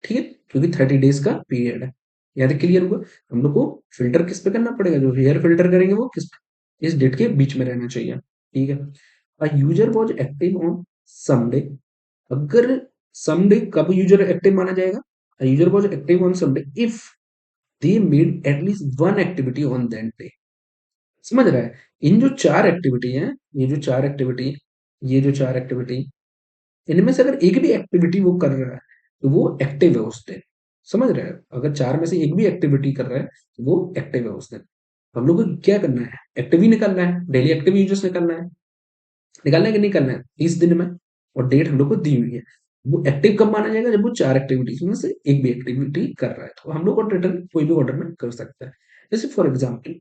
ठीक है, क्योंकि 30 डेज का पीरियड है। यहाँ तक क्लियर हुआ? हम लोग को फिल्टर किस पे करना पड़ेगा? जो हेयर फिल्टर करेंगे वो किस पे? इस डेट के बीच में रहना चाहिए, ठीक है। A user was active on someday. अगर समडे कब यूजर एक्टिव माना जाएगा? A user was active on someday if they made at least one activity on that day. समझ रहा है? इन जो 4 एक्टिविटी हैं, ये जो 4 एक्टिविटी, ये जो 4 एक्टिविटी, इनमें से अगर एक भी एक्टिविटी वो कर रहा है तो वो एक्टिव है उस दिन। समझ रहे हैं? अगर 4 में से एक भी एक्टिविटी कर रहा है तो वो एक्टिव है उस दिन। हम लोग को क्या करना है? एक्टिव ही निकालना है, डेली एक्टिव यूजर्स निकालना है। निकालना है कि नहीं निकालना है? 30 दिन में, और डेट हम लोग को दी हुई है। वो एक्टिव कब माना जाएगा? जब वो 4 एक्टिविटीज में से एक भी एक्टिविटी कर रहा है। तो हम लोग को रिटर्न कोई भी ऑर्डर में कर सकता है। जैसे फॉर एग्जाम्पल,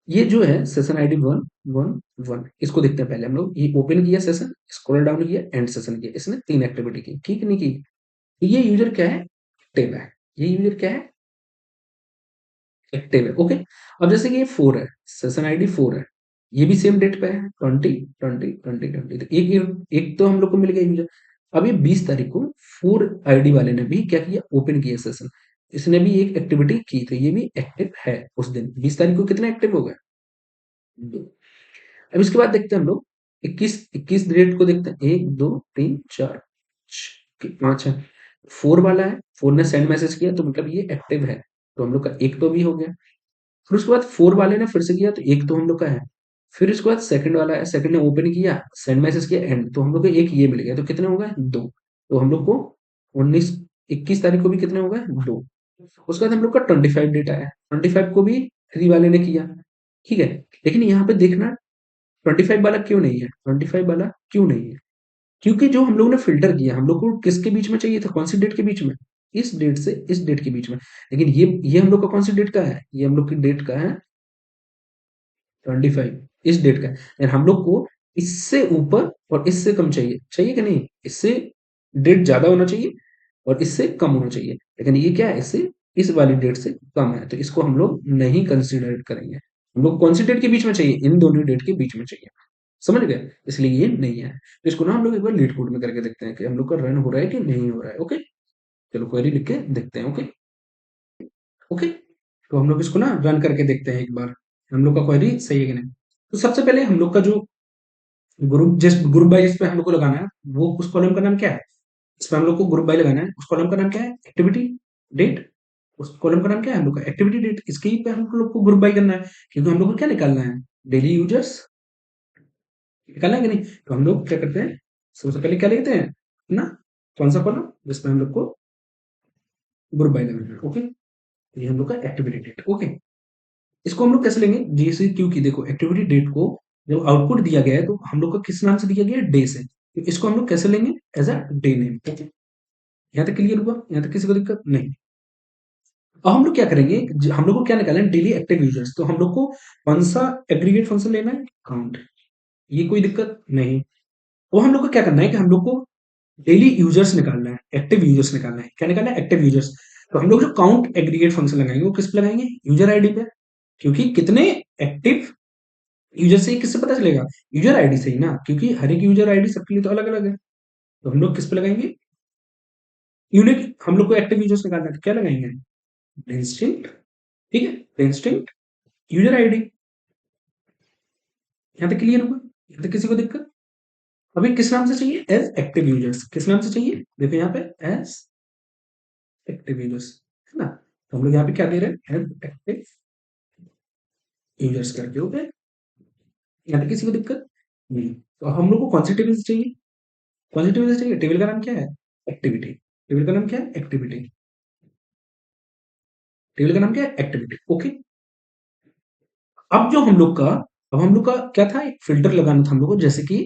ये जो है session ID one one one, इसको देखते हैं पहले हम लोग। ये ओपन किया सेशन, स्क्रॉल डाउन किया, एंड सेशन किया, इसने 3 एक्टिविटी की, ठीक नहीं की? तो ये यूजर क्या है? एक्टिव है। ये यूजर क्या है? एक्टिव है। ओके, अब जैसे कि ये 4 है, सेशन आईडी 4 है, ये भी सेम डेट पे है, 20 20 20 20। तो एक तो हम लोग को मिल गया यूजर। अब ये 20 तारीख को 4 आईडी वाले ने भी क्या किया? ओपन किया सेशन, इसने भी एक एक्टिविटी की, तो ये भी एक्टिव है उस दिन। 20 तारीख को कितने एक्टिव हो गए? 2। अब इसके बाद देखते हैं हम लोग 21 डेट को देखते हैं, 1 2 3 4 5 है। 4 वाला है, 4 ने सेंड मैसेज किया, तो मतलब ये एक्टिव है, तो हम लोग का एक तो भी हो गया। फिर उसके बाद 4 वाले ने फिर से किया, तो एक तो हम लोग का है। फिर उसके बाद सेकंड वाला है, सेकंड ने ओपन किया, सेंड मैसेज किया, एंड, तो हम लोग को एक ये मिल गया, तो कितने हो गए? 2। तो हम लोग को 21 तारीख को भी कितने हो गए? 2। उसके बाद हम लोग का 25 डेट आया, 25 को भी 3 वाले ने किया, ठीक है। लेकिन यहाँ पे देखना, 25 वाला क्यों नहीं है? 25 वाला क्यों नहीं है? क्योंकि जो हम लोगों ने फ़िल्टर किया, हम लोग को किसके बीच में चाहिए था? कौन-सी डेट के बीच में? इस डेट से इस डेट के बीच में। लेकिन ये हम लोग का कौन-सी डेट का है? ये हम लोग की डेट का है 25, इस डेट का है। एंड हम लोग को इससे ऊपर और इससे कम चाहिए, चाहिए कि नहीं? इससे डेट ज़्यादा होना चाहिए और इससे कम होना चाहिए। लेकिन ये क्या है? इससे इस वाली डेट से कम है, तो इसको हम लोग नहीं कंसीडर करेंगे। हम लोग कौन-सी डेट के बीच में चाहिए? इन दोनों डेट के बीच में चाहिए। समझ गए? इसलिए ये नहीं है। तो इसको ना हम लोग एक बार लीड कोड में करके देखते हैं कि हम लोग का रन हो रहा है कि नहीं हो रहा है। ओके, चलो क्वेरी लिख के देखते हैं। ओके, ओके, तो हम लोग इसको ना रन करके देखते हैं एक बार, हम लोग का क्वेरी सही है कि नहीं। तो सबसे पहले हम लोग का जो ग्रुप बाय जिस पे हम लोग को लगाना है, वो उस कॉलम का नाम क्या है? इस पे हम लोग को ग्रुप बाय लगाना है, उस कॉलम का नाम क्या है? Activity date. उस कॉलम का नाम क्या है हम लोग का? Activity date. इसके ही पे हम लोग को ग्रुप बाय करना है, क्योंकि हम लोग को क्या निकालना है? डेली यूजर्स निकालना है कि नहीं? तो हम लोग क्या करते हैं, सबसे पहले क्या लिखते हैं ना, कौन सा कॉलम जिसमें हम लोग को ग्रुप बाय लगाना है। ओके, ये हम लोग का एक्टिविटी डेट। ओके, इसको हम लोग कैसे लेंगे? जैसे क्योंकि देखो एक्टिविटी डेट को जब आउटपुट दिया गया है तो हम लोग का किस नाम से दिया गया है? डे से। तो इसको हम लोग कैसे लेंगे? As a day name. Okay, यहाँ तक क्लियर हुआ? यहाँ तक किसी को दिक्कत नहीं? अब हम लोग क्या करेंगे, हम लोग को क्या निकालना है? Daily active users. तो हम लोग को कौन सा एग्रीगेट फंक्शन लेना है? काउंट। ये कोई दिक्कत नहीं। वो हम लोग को क्या करना है कि हम लोग को डेली यूजर्स निकालना है, एक्टिव यूजर्स निकालना है। क्या निकालना है? Active users. तो हम लोग जो काउंट एग्रीगेट फंक्शन लगाएंगे वो किस पे लगाएंगे? यूजर आईडी पे। क्योंकि कितने एक्टिव यूजर से ही किससे पता चलेगा? यूजर आईडी से ही ना, क्योंकि हर एक यूजर आईडी सबके लिए तो अलग अलग है। तो हम लोग किस पे लगाएंगे? यूनिक। हम लोग को एक्टिव यूजर्स निकालना है तो क्या लगाएंगे? डिस्टिंक्ट। ठीक है, डिस्टिंक्ट यूजर आईडी। यहाँ तक क्लियर हुआ? यहाँ तक किसी को दिक्कत? अभी किस नाम से चाहिए? As active users. किस नाम से चाहिए? देखो यहाँ पे एज एक्टिव यूजर्स, है ना? तो हम लोग यहाँ पे क्या दे रहे हैं? एज एक्टिव यूजर्स करके। ओके, यहाँ तक किसी को दिक्कत नहीं? तो हम लोग को कौन सी टेबल चाहिए? कौन सी टेबल चाहिए? टेबल का नाम क्या है? एक्टिविटी। टेबल का नाम क्या है? एक्टिविटी। टेबल का नाम क्या है? एक्टिविटी। ओके, अब जो हम लोग का, अब हम लोग का क्या था? एक फिल्टर लगाना था हम लोग को, जैसे कि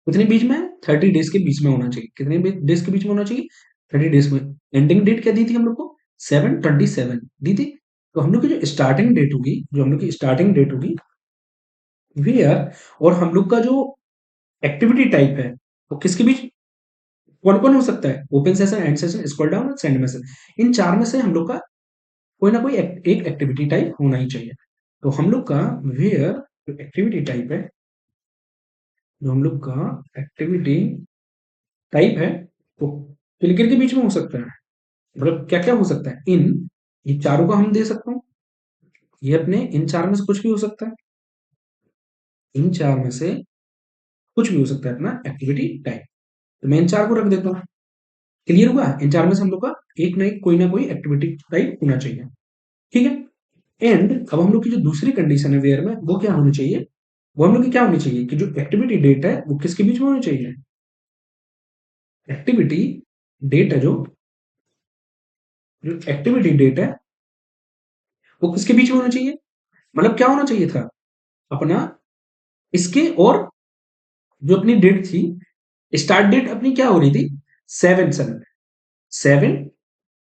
कितने बीच में? 30 डेज के बीच में होना चाहिए। कितने डेज के बीच में होना चाहिए? 30 डेज में। एंडिंग डेट क्या दी थी हम लोग को? 7/27 दी थी। तो हम लोग की जो स्टार्टिंग डेट होगी, जो हम लोग की स्टार्टिंग डेट होगी वेयर, और हम लोग का जो एक्टिविटी टाइप है वो किसके बीच, कौन कौन हो सकता है? Open session, and session, scroll down और सेंड मैसेज। इन चार में से हम लोग का कोई ना कोई एक एक्टिविटी टाइप होना ही चाहिए। तो हम लोग का वेयर जो एक्टिविटी टाइप है, जो हम लोग का एक्टिविटी टाइप है, तो क्लिकर के बीच में हो सकता है। मतलब क्या क्या हो सकता है? इन, ये चारों का हम दे सकता हूँ, ये अपने इन चार में से कुछ भी हो सकता है। इन चार में से कुछ भी हो सकता है अपना एक्टिविटी टाइप। तो मैं इन चार को रख देता हूँ। क्लियर हुआ? इन चार में से हम लोग का एक ना कोई एक्टिविटी टाइप होना चाहिए। ठीक है, एंड अब हम लोग की जो दूसरी कंडीशन है वेयर में, वो क्या होनी चाहिए? वो हम लोग की क्या होनी चाहिए कि जो एक्टिविटी डेट है वो किसके बीच में होनी चाहिए? एक्टिविटी डेट है, जो जो एक्टिविटी डेट है वो किसके बीच में होना चाहिए? मतलब क्या होना चाहिए था अपना, इसके और जो अपनी डेट थी, स्टार्ट डेट अपनी क्या हो रही थी? 7/7। 7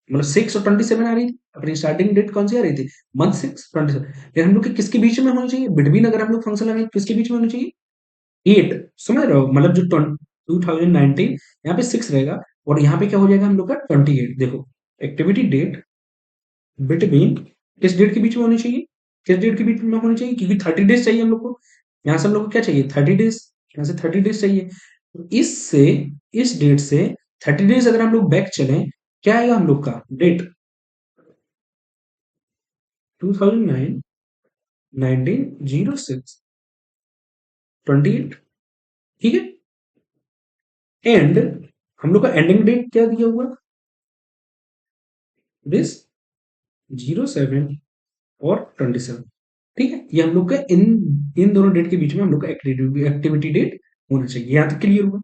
मतलब 6 और 27 आ रही थी। अपनी स्टार्टिंग डेट कौन सी आ रही थी? मंथ 6/27। फिर हम लोग के किसके बीच में होनी चाहिए? बिटवीन अगर हम लोग फंक्शन लगाए किसके बीच में होनी चाहिए? 8। समझ रहे हो? मतलब जो 2019 यहाँ पे 6 रहेगा, और यहाँ पे क्या हो जाएगा हम लोग का? 28। देखो, एक्टिविटी डेट बिटवीन किस डेट के बीच में होनी चाहिए? किस डेट के बीच में होनी चाहिए? क्योंकि 30 डेज चाहिए हम लोग को। यहाँ से हम लोग को क्या चाहिए? 30 डेज। यहाँ से 30 डेज चाहिए। तो इससे, इस डेट से 30 डेज अगर हम लोग बैक चलें, क्या आएगा हम लोग का डेट? 2009, 1906, 28। ठीक है, एंड हम लोग का एंडिंग डेट क्या दिया हुआ? दिस 07 और 27। ठीक है, ये हम लोग का इन इन दोनों डेट के बीच में हम लोग का एक्टिविटी डेट होना चाहिए। यहाँ तक क्लियर हुआ?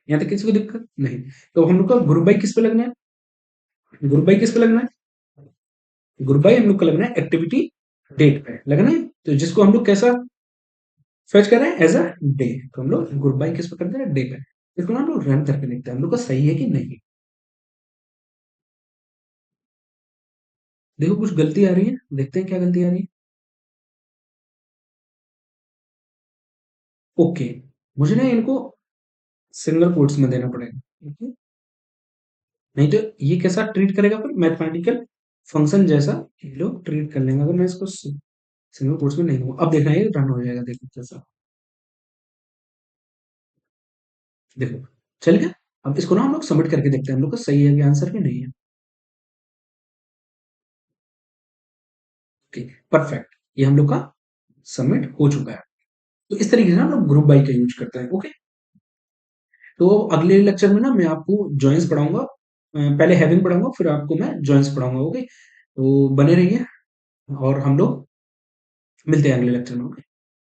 यहाँ तक किसी को दिक्कत नहीं? तो हम लोग का ग्रुप बाई किस पे लगना है? ग्रुप बाई किस पे लगना है? ग्रुप बाई हम लोग का लगना है एक्टिविटी डेट पे लगना है। तो जिसको हम लोग कैसा फेच कर रहे हैं? As a day. तो हम लोग ग्रुप बाई किस पे करते हैं? डे पे। इसको ना हम लोग रन करके देखते हैं हम लोग का सही है कि नहीं। देखो कुछ गलती आ रही है, देखते हैं क्या गलती आ रही है। ओके, मुझे ना इनको सिंगल कोट्स में देना पड़ेगा। ओके, नहीं तो ये कैसा ट्रीट करेगा? फिर मैथमेटिकल फंक्शन जैसा ये लोग ट्रीट कर लेंगे अगर मैं इसको सिंगल कोट्स में नहीं दूंगा। अब देखना ये रन हो जाएगा, देखो कैसा। देखो, चल गया? अब इसको ना हम लोग सबमिट करके देखते हैं हम लोग का सही है कि आंसर कि नहीं है। Okay, perfect. ये हम लोग का सबमिट हो चुका है। तो इस तरीके से ना हम लोग ग्रुप बाय का यूज़ करते हैं, ओके? तो अगले लेक्चर में ना मैं आपको जॉइन्स पढ़ाऊँगा। पहले हैविंग पढ़ाऊँगा, फिर आपको मैं जॉइन्स पढ़ाऊँगा, ओके? तो बने रहिए और हम लोग मिलते हैं अगले लेक्चर में, ओके?